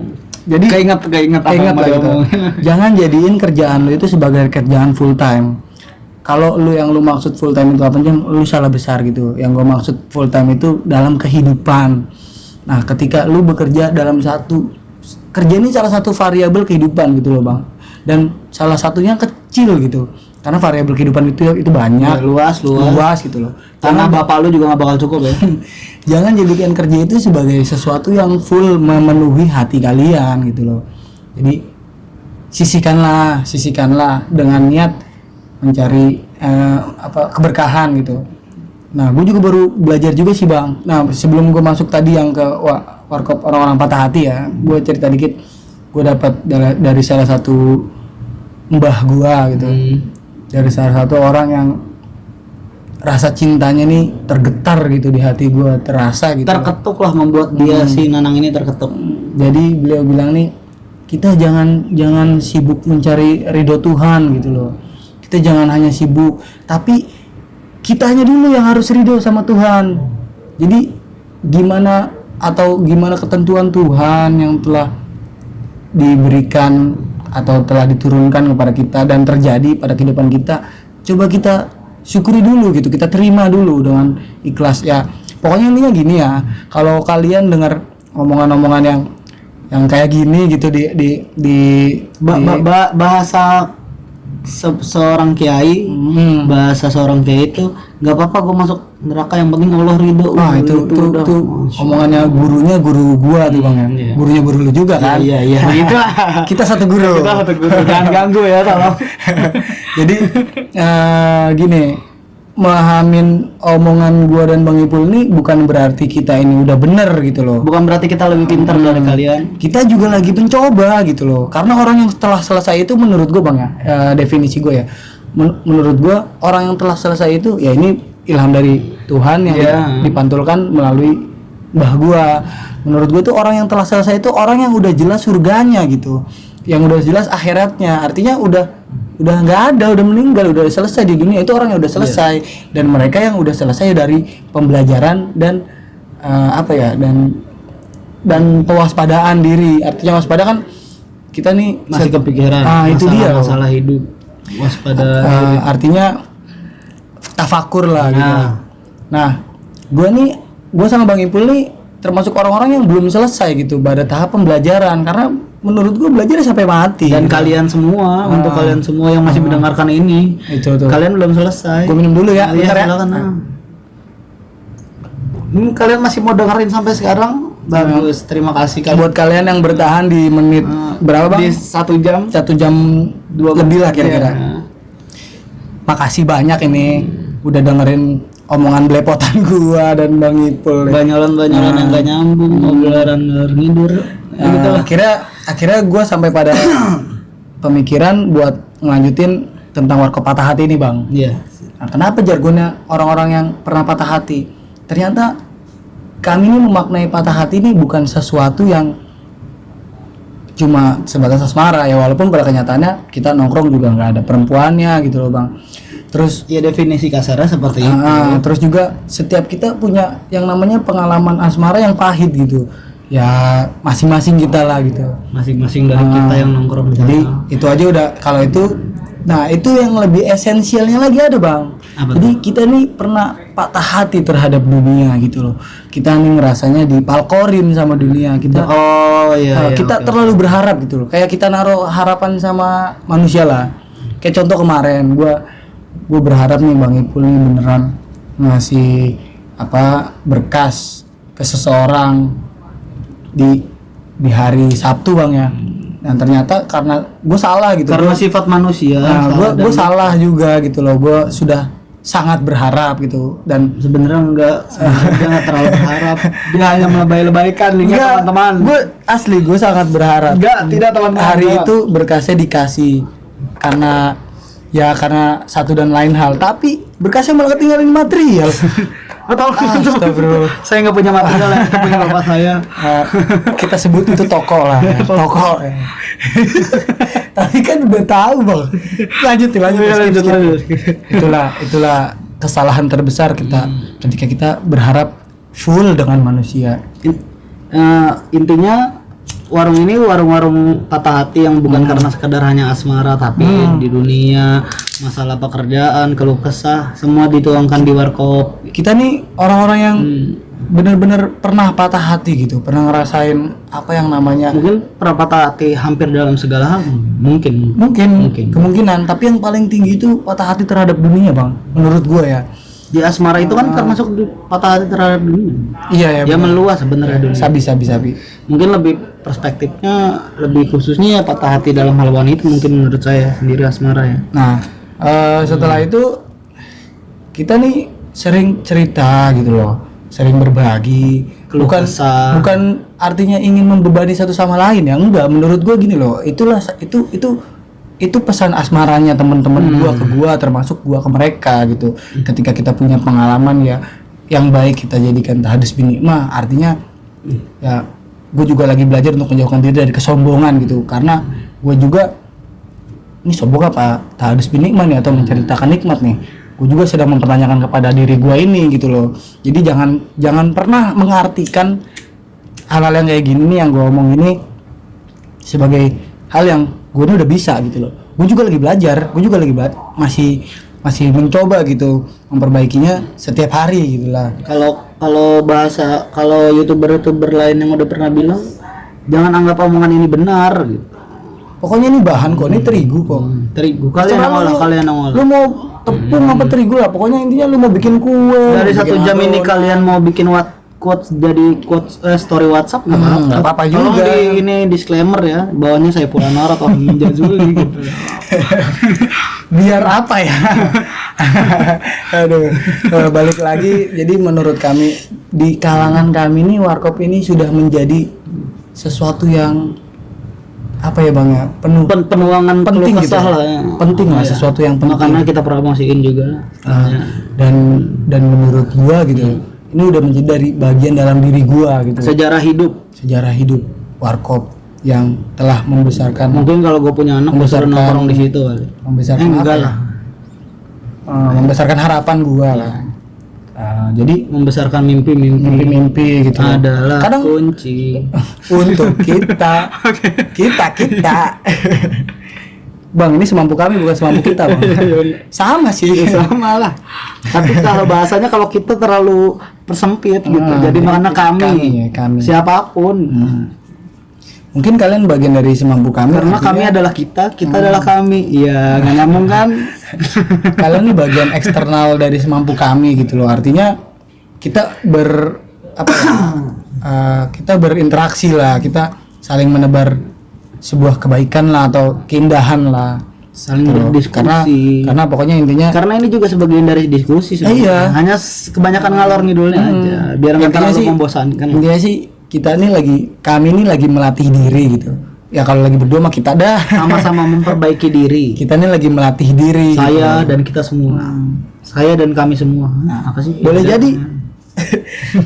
S2: Jadi
S1: keinget apa yang mau
S2: gitu.
S1: diomongin.
S2: Jangan jadiin kerjaan lu itu sebagai kerjaan full time. Kalau lu yang lu maksud full time itu 8 jam, lu salah besar gitu. Yang gue maksud full time itu dalam kehidupan. Nah, ketika lu bekerja dalam kerja ini salah satu variabel kehidupan gitu loh, Bang. Dan salah satunya kecil gitu. Karena variabel kehidupan itu banyak,
S1: Ya, luas
S2: gitu loh.
S1: Karena bapak lu juga nggak bakal cukup ya.
S2: Jangan jadikan kerja itu sebagai sesuatu yang full memenuhi hati kalian gitu loh. Jadi sisihkanlah dengan niat mencari keberkahan gitu. Nah, gue juga baru belajar juga sih, Bang. Nah, sebelum gue masuk tadi yang ke warkop orang-orang patah hati ya, gue cerita dikit. Gue dapat dari salah satu mbah gue gitu. Dari salah satu orang yang rasa cintanya nih tergetar gitu di hati gue, terasa gitu.
S1: Terketuk lah, membuat dia si Nanang ini terketuk.
S2: Jadi beliau bilang nih, kita jangan sibuk mencari ridho Tuhan gitu loh. Kita jangan hanya sibuk, tapi kitanya dulu yang harus ridho sama Tuhan. Jadi gimana ketentuan Tuhan yang telah diberikan atau telah diturunkan kepada kita dan terjadi pada kehidupan kita, coba kita syukuri dulu gitu, kita terima dulu dengan ikhlas ya. Pokoknya intinya gini ya, kalau kalian dengar omongan-omongan yang kayak gini gitu
S1: Bahasa seorang kiai, bahasa seorang kiai itu nggak apa-apa gue masuk neraka, yang penting Allah ridho.
S2: Wah, itu omongannya guru gua tuh, Bang ya.
S1: Iya.
S2: Gurunya guru lu juga kan?
S1: Iya gitu.
S2: Kita satu guru.
S1: Jangan ganggu ya, tolong.
S2: Jadi gini, memahamin omongan gua dan Bang Ipul ini bukan berarti kita ini udah bener gitu loh.
S1: Bukan berarti kita lebih pintar dari kalian.
S2: Kita juga lagi mencoba gitu loh. Karena orang yang telah selesai itu, menurut gua, Bang ya, definisi gua ya. Menurut gua orang yang telah selesai itu ya ini ilham dari Tuhan yang dipantulkan melalui mbah gua. Menurut gua tuh orang yang telah selesai itu orang yang udah jelas surganya gitu. Yang udah jelas akhiratnya. Artinya udah nggak ada, udah meninggal, udah selesai di dunia, itu orang yang udah selesai. Dan mereka yang udah selesai dari pembelajaran dan dan pewaspadaan diri. Artinya waspada kan kita nih
S1: Masih kepikiran
S2: itu dia
S1: masalah hidup. Waspada
S2: artinya tafakur lah gitu. Nah, gue sama Bang Ipul nih termasuk orang-orang yang belum selesai gitu pada tahap pembelajaran, karena menurut gue belajar sampai mati.
S1: Dan
S2: gitu.
S1: kalian semua, untuk kalian semua yang masih mendengarkan ini,
S2: itu tuh.
S1: kalian belum selesai.
S2: Gue minum dulu ya, bentar ya.
S1: Silakan. Kalian masih mau dengerin sampai sekarang? Bagus, terima kasih kalian.
S2: Buat kalian yang bertahan di menit berapa, Bang?
S1: Di 1 jam,
S2: 1 jam 2 lebih lah kira-kira. Makasih banyak ini udah dengerin omongan belepotan gua dan Bang Ipul.
S1: Banyolan-banyolan yang gak nyambung, ngobrolan ngidur. Gitu lah.
S2: Akhirnya gua sampai pada pemikiran buat ngelanjutin tentang warkop patah hati ini, Bang.
S1: Iya.
S2: Nah, kenapa jargonnya orang-orang yang pernah patah hati? Ternyata kami ini memaknai patah hati ini bukan sesuatu yang cuma sebatas asmara ya, walaupun pada kenyataannya kita nongkrong juga nggak ada perempuannya gitu loh, Bang. Terus
S1: ya definisi kasarnya seperti itu.
S2: Terus juga setiap kita punya yang namanya pengalaman asmara yang pahit gitu. Ya masing-masing kita lah gitu.
S1: Masing-masing dari kita yang nongkrong.
S2: Jadi itu aja udah, kalau itu. Nah, itu yang lebih esensialnya lagi ada, Bang. Jadi kita nih pernah patah hati terhadap dunia gitu loh. Kita nih ngerasanya dipalkorin sama dunia. Kita kita terlalu berharap gitu loh. Kayak kita naruh harapan sama manusia lah. Kayak contoh kemarin gue berharap nih Bang Ipul nih beneran ngasih berkas ke seseorang di hari Sabtu, Bang ya. Dan ternyata karena gue salah gitu,
S1: karena sifat manusia.
S2: Gue salah juga gitu loh. Gue sudah sangat berharap gitu, dan
S1: sebenarnya dia nggak terlalu berharap. Dia hanya melebay-lebaykan teman-teman.
S2: Gue sangat berharap.
S1: Tidak teman-teman.
S2: Hari itu berkasnya dikasih karena satu dan lain hal, tapi berkasnya malah ketinggalan material.
S1: Astagfirullah. Saya nggak punya material, yang punya bapak saya.
S2: Kita sebut itu toko lah, toko. Tapi kan udah tahu, Bang. Lanjut. Itulah kesalahan terbesar kita ketika kita berharap full dengan manusia.
S1: Intinya warung ini warung-warung patah hati yang bukan karena sekedar hanya asmara, tapi di dunia masalah pekerjaan, keluh kesah, semua dituangkan di warkop.
S2: Kita nih orang-orang yang benar-benar pernah patah hati gitu, pernah ngerasain apa yang namanya
S1: Mungkin pernah patah hati hampir dalam segala hal, mungkin.
S2: kemungkinan, tapi yang paling tinggi itu patah hati terhadap dunia, Bang. Menurut gua ya.
S1: Di asmara itu kan termasuk patah hati terhadap dunia.
S2: Iya ya.
S1: Dia meluas sebenarnya dunia.
S2: Sabi.
S1: Mungkin lebih perspektifnya, lebih khususnya ya patah hati dalam hal wanita mungkin menurut saya sendiri asmara ya.
S2: Nah, setelah itu kita nih sering cerita gitu loh, sering berbagi.
S1: Keluh kesah.
S2: Bukan artinya ingin membebani satu sama lain ya, enggak. Menurut gua gini loh, itu pesan asmaranya teman-teman gua ke gua, termasuk gua ke mereka gitu. Ketika kita punya pengalaman ya yang baik, kita jadikan tahadus bin nikmah. Artinya ya gue juga lagi belajar untuk menjauhkan diri dari kesombongan gitu, karena gue juga ini sombong apa tahadus bin nikmah nih, atau menceritakan nikmat nih. Gue juga sedang mempertanyakan kepada diri gue ini gitu loh. Jadi jangan pernah mengartikan hal-hal yang kayak gini nih, yang gue omong ini sebagai hal yang gue udah bisa gitu loh. Gue juga lagi belajar, gue juga lagi masih mencoba gitu memperbaikinya setiap hari gitulah.
S1: Kalau youtuber lain yang udah pernah bilang, jangan anggap omongan ini benar gitu.
S2: Pokoknya ini bahan kok, ini terigu kok.
S1: Terigu. Kalian olah.
S2: Lu mau tepung apa terigu lah, pokoknya intinya lu mau bikin kue.
S1: Dari 1 jam ini kalian mau bikin quotes jadi quotes story WhatsApp
S2: nggak apa-apa juga.
S1: Tolong ini disclaimer ya, bawahnya saya Pulanor atau Minjazuli gitu.
S2: Biar apa ya? Aduh, balik lagi. Jadi menurut kami di kalangan kami nih, warkop ini sudah menjadi sesuatu yang apa ya Bang ya,
S1: penuangan
S2: penting
S1: keluh
S2: gitu
S1: kesah lah ya.
S2: Penting lah, sesuatu yang penting.
S1: Makanya kita promosiin juga.
S2: Dan menurut gua gitu, ini udah menjadi dari bagian dalam diri gua gitu.
S1: Sejarah hidup
S2: warkop yang telah membesarkan.
S1: Mungkin kalau gue punya anak besar nongkrong di situ kali.
S2: Membesarkan
S1: enggak lah.
S2: Membesarkan harapan gua lah. Jadi
S1: membesarkan mimpi
S2: gitu
S1: adalah
S2: kadang
S1: kunci
S2: untuk kita. Bang, ini semampu kami bukan semampu kita, Bang. Sama sih.
S1: Sama lah. Tapi kalau bahasanya kalau kita terlalu persempit gitu. Jadi makanya kami. Siapapun.
S2: Mungkin kalian bagian dari semampu kami.
S1: Karena kami adalah kita adalah kami. Iya, nggak nyambung kan?
S2: Kalian nih bagian eksternal dari semampu kami gitu loh. Artinya kita kita berinteraksi lah, kita saling menebar sebuah kebaikan lah atau keindahan lah,
S1: saling berdiskusi.
S2: Karena pokoknya intinya
S1: karena ini juga sebagian dari diskusi sebenarnya. Iya. Hanya kebanyakan ngalor ngidulnya aja biar nggak terlalu membosankan.
S2: Intinya sih kami ini lagi melatih diri gitu. Ya kalau lagi berdua mah kita dah
S1: sama-sama memperbaiki diri.
S2: Kita ini lagi melatih diri.
S1: Saya gitu. Dan kita semua. Saya dan kami semua. Apa sih?
S2: Boleh jadi.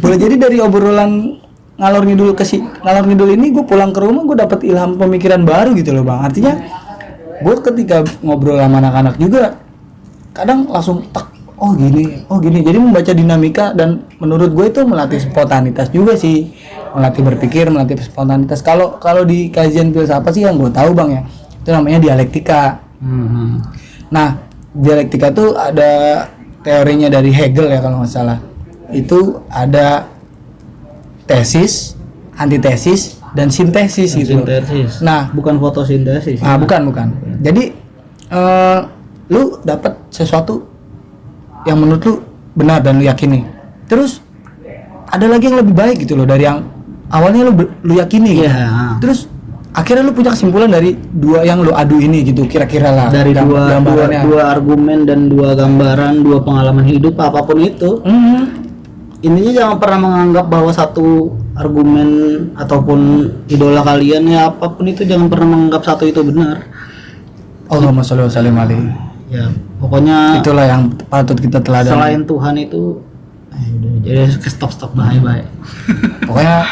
S2: Boleh jadi dari obrolan ngalor ngidul ini gue pulang ke rumah gue dapet ilham pemikiran baru gitu loh Bang. Artinya gue ketika ngobrol sama anak-anak juga kadang langsung oh gini. Jadi membaca dinamika, dan menurut gue itu melatih spontanitas juga sih, melatih berpikir, melatih spontanitas. Kalau di kajian filsafat sih yang gue tahu Bang ya, itu namanya dialektika. Nah, dialektika tuh ada teorinya dari Hegel ya kalau nggak salah. Itu ada tesis, antitesis, dan sintesis gitu.
S1: Sintesis.
S2: Nah,
S1: bukan fotosintesis.
S2: Bukan. Jadi lu dapat sesuatu yang menurut lu benar dan lu yakini. Terus ada lagi yang lebih baik gitu loh dari yang awalnya lu yakini.
S1: Yeah.
S2: Terus akhirnya lu punya kesimpulan dari dua yang lu adu ini gitu, kira-kira lah.
S1: Dari dua argumen dan dua gambaran, dua pengalaman hidup apapun itu. Intinya jangan pernah menganggap bahwa satu argumen ataupun idola kalian ya apapun itu, jangan pernah menganggap satu itu benar.
S2: Allahumma sholli wa sallim alaihi.
S1: Ya, pokoknya
S2: itulah yang patut kita teladani.
S1: Selain Tuhan itu jadi stop bye.
S2: Pokoknya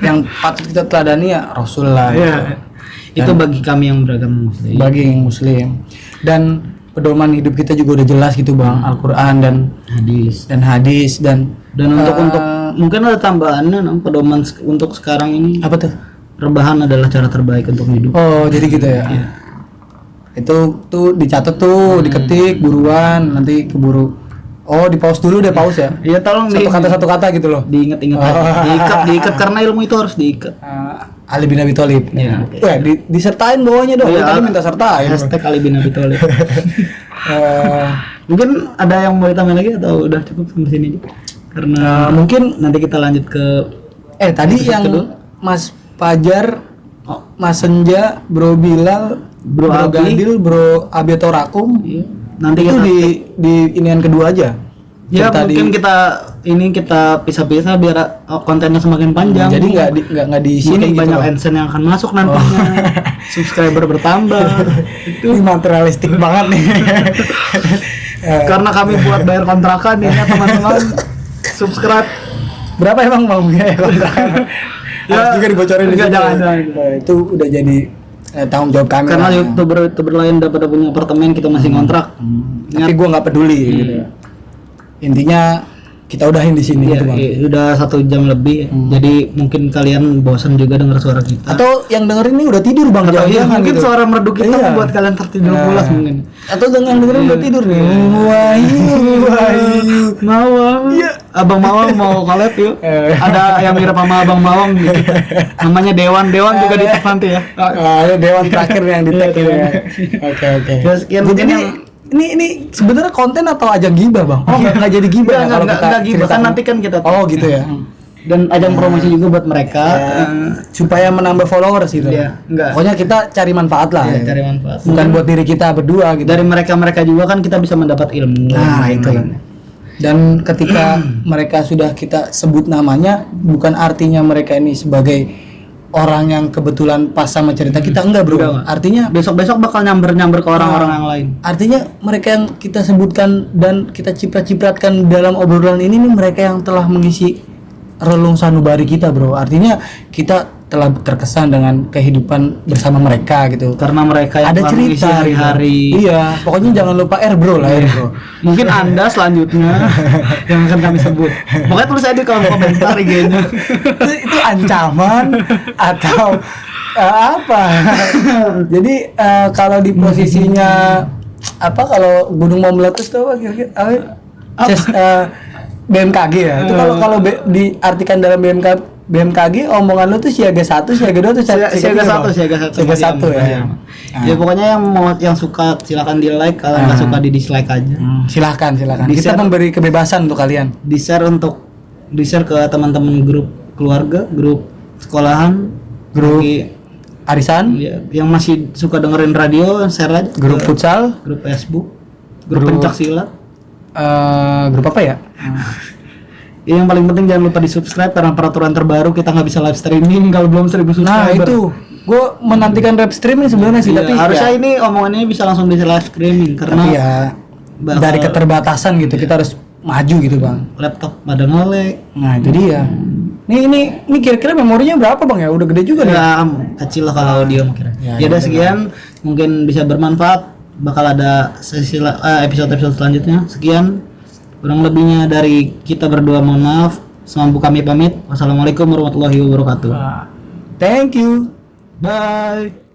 S2: yang patut kita teladani ya Rasul lah.
S1: Ya. Itu bagi kami yang beragama Muslim.
S2: Bagi yang Muslim. Dan pedoman hidup kita juga udah jelas gitu Bang, Al-Qur'an dan hadis dan
S1: untuk mungkin ada tambahannya pedoman untuk sekarang ini.
S2: Apa tuh?
S1: rebahan adalah cara terbaik untuk hidup.
S2: Oh, jadi gitu ya.
S1: Iya.
S2: Itu tuh dicatat tuh, diketik buruan, nanti keburu. Oh, di pause dulu deh, pause ya.
S1: Iya, tolong
S2: Satu kata gitu loh.
S1: diingat-ingat aja. Diikat karena ilmu itu harus diikat.
S2: Ali bin Abi Thalib.
S1: Iya, oke.
S2: Wah, disertain bawahnya dong.
S1: Iya,
S2: Tadi minta sertain.
S1: Hashtag Ali bin Abi Thalib.
S2: Eh,
S1: Mungkin ada yang mau ditambahin lagi atau udah cukup sampai sini aja? Karena
S2: mungkin
S1: nanti kita lanjut ke
S2: tadi
S1: episode
S2: yang
S1: kedua.
S2: Mas Fajar,
S1: Oh,
S2: Mas Senja, Bro Bilal,
S1: Bro Abi.
S2: Gadil, Bro Abiatorakum.
S1: iya. Nanti
S2: Itu
S1: kita
S2: di inian kedua aja.
S1: ya
S2: Cerita
S1: mungkin kita pisah-pisah biar kontennya semakin panjang.
S2: jadi nggak di
S1: sini
S2: sini gitu
S1: banyak
S2: loh.
S1: AdSense yang akan masuk nantinya. Subscriber bertambah.
S2: Ini materialistik banget nih.
S1: Karena kami buat bayar kontrakan ya teman-teman. Subscribe.
S2: Berapa emang mau biaya kontrakan?
S1: Ya,
S2: Harus juga dibocorin di
S1: enggak,
S2: situ.
S1: jangan.
S2: Itu udah jadi tanggung jawab kami.
S1: Karena
S2: lah.
S1: youtuber lain udah pada punya apartemen, kita masih kontrak.
S2: Tapi gue nggak peduli. Gitu. Intinya kita udahin di sini
S1: Iya,
S2: gitu bang.
S1: udah 1 jam lebih. Jadi mungkin kalian bosan juga dengar suara kita.
S2: Atau yang dengerin ini udah tidur bang?
S1: Atau iya,
S2: Jangan-jangan
S1: mungkin
S2: gitu.
S1: suara merdu kita
S2: Iya.
S1: buat kalian tertidur
S2: Nah.
S1: pulas mungkin.
S2: Atau yang dengerin udah tidur nih. Wahyu.
S1: Mawang.
S2: Iya.
S1: Abang Mawang mau collab yuk. Ada yang mirip sama Abang Mawang gitu. Namanya Dewan juga di tag nanti ya.
S2: Ada dewan terakhir yang di tag
S1: Iya,
S2: ini ya.
S1: Dewan.
S2: Oke.
S1: Ya, sekian
S2: Jadi
S1: mungkin
S2: ini sebenarnya konten atau ajang gibah bang? Oh nggak jadi gibah ya kalau kita
S1: enggak gitu kan
S2: cerita.
S1: nanti kan kita
S2: Oh gitu ya.
S1: dan ajang promosi juga buat mereka.
S2: Supaya menambah followers gitu.
S1: Iya, enggak.
S2: Pokoknya kita cari manfaat lah.
S1: Ya, cari manfaat.
S2: Bukan buat diri kita berdua gitu.
S1: Dari mereka juga kan kita bisa mendapat ilmu.
S2: Nah itu. Dan ketika mereka sudah kita sebut namanya, bukan artinya mereka ini sebagai orang yang kebetulan pas sama cerita kita, enggak bro.
S1: Enggak.
S2: Artinya
S1: Besok bakal nyamber ke orang-orang yang lain.
S2: artinya mereka yang kita sebutkan dan kita ciprat-cipratkan dalam obrolan ini nih mereka yang telah mengisi relung sanubari kita bro. Artinya kita telah terkesan dengan kehidupan bersama mereka gitu.
S1: Karena mereka yang
S2: Ada
S1: telah mengisi
S2: cerita
S1: hari-hari.
S2: Iya, pokoknya jangan lupa bro lah bro.
S1: Mungkin Anda selanjutnya yang akan kami sebut. Pokoknya tulis aja di kolom komentar IG-nya.
S2: itu ancaman atau apa? Jadi kalau di posisinya apa kalau gunung mau meletus tuh apa kira-kira? BMKG ya. Itu kalau diartikan dalam BMKG omongan lu tuh siaga 1, siaga 2 tuh
S1: siaga 1
S2: siaga 1 ya.
S1: Ya pokoknya yang suka silakan di like, kalau nggak suka di dislike aja.
S2: Silahkan.
S1: Di
S2: Kita
S1: share.
S2: memberi kebebasan untuk kalian.
S1: Di share ke teman-teman grup keluarga, grup sekolahan,
S2: Grup
S1: lagi,
S2: arisan,
S1: ya, yang masih suka dengerin radio, share aja.
S2: grup
S1: ke
S2: futsal,
S1: grup Facebook, grup
S2: Grup-
S1: pencak silat.
S2: grup apa ya?
S1: Ya, yang paling penting jangan lupa di subscribe karena peraturan terbaru kita nggak bisa live streaming kalau belum 1000
S2: Nah
S1: subscriber.
S2: itu, gue menantikan rap streaming sebenarnya sih,
S1: Iya,
S2: tapi
S1: harusnya
S2: ya,
S1: ini omongannya bisa langsung di live streaming karena
S2: tapi ya
S1: bakal-
S2: dari keterbatasan gitu kita harus maju gitu bang.
S1: laptop pada nolek.
S2: Nah itu dia. Ini kira-kira memorinya berapa bang ya? Udah gede juga nih.
S1: Ya kecil lah kalau audio mungkin.
S2: Ya,
S1: Ya udah
S2: ya,
S1: sekian, mungkin bisa bermanfaat. Bakal ada episode-episode selanjutnya. Sekian, kurang lebihnya dari kita berdua mohon maaf. Semampu kami pamit. Wassalamualaikum warahmatullahi wabarakatuh.
S2: Thank you.
S1: Bye.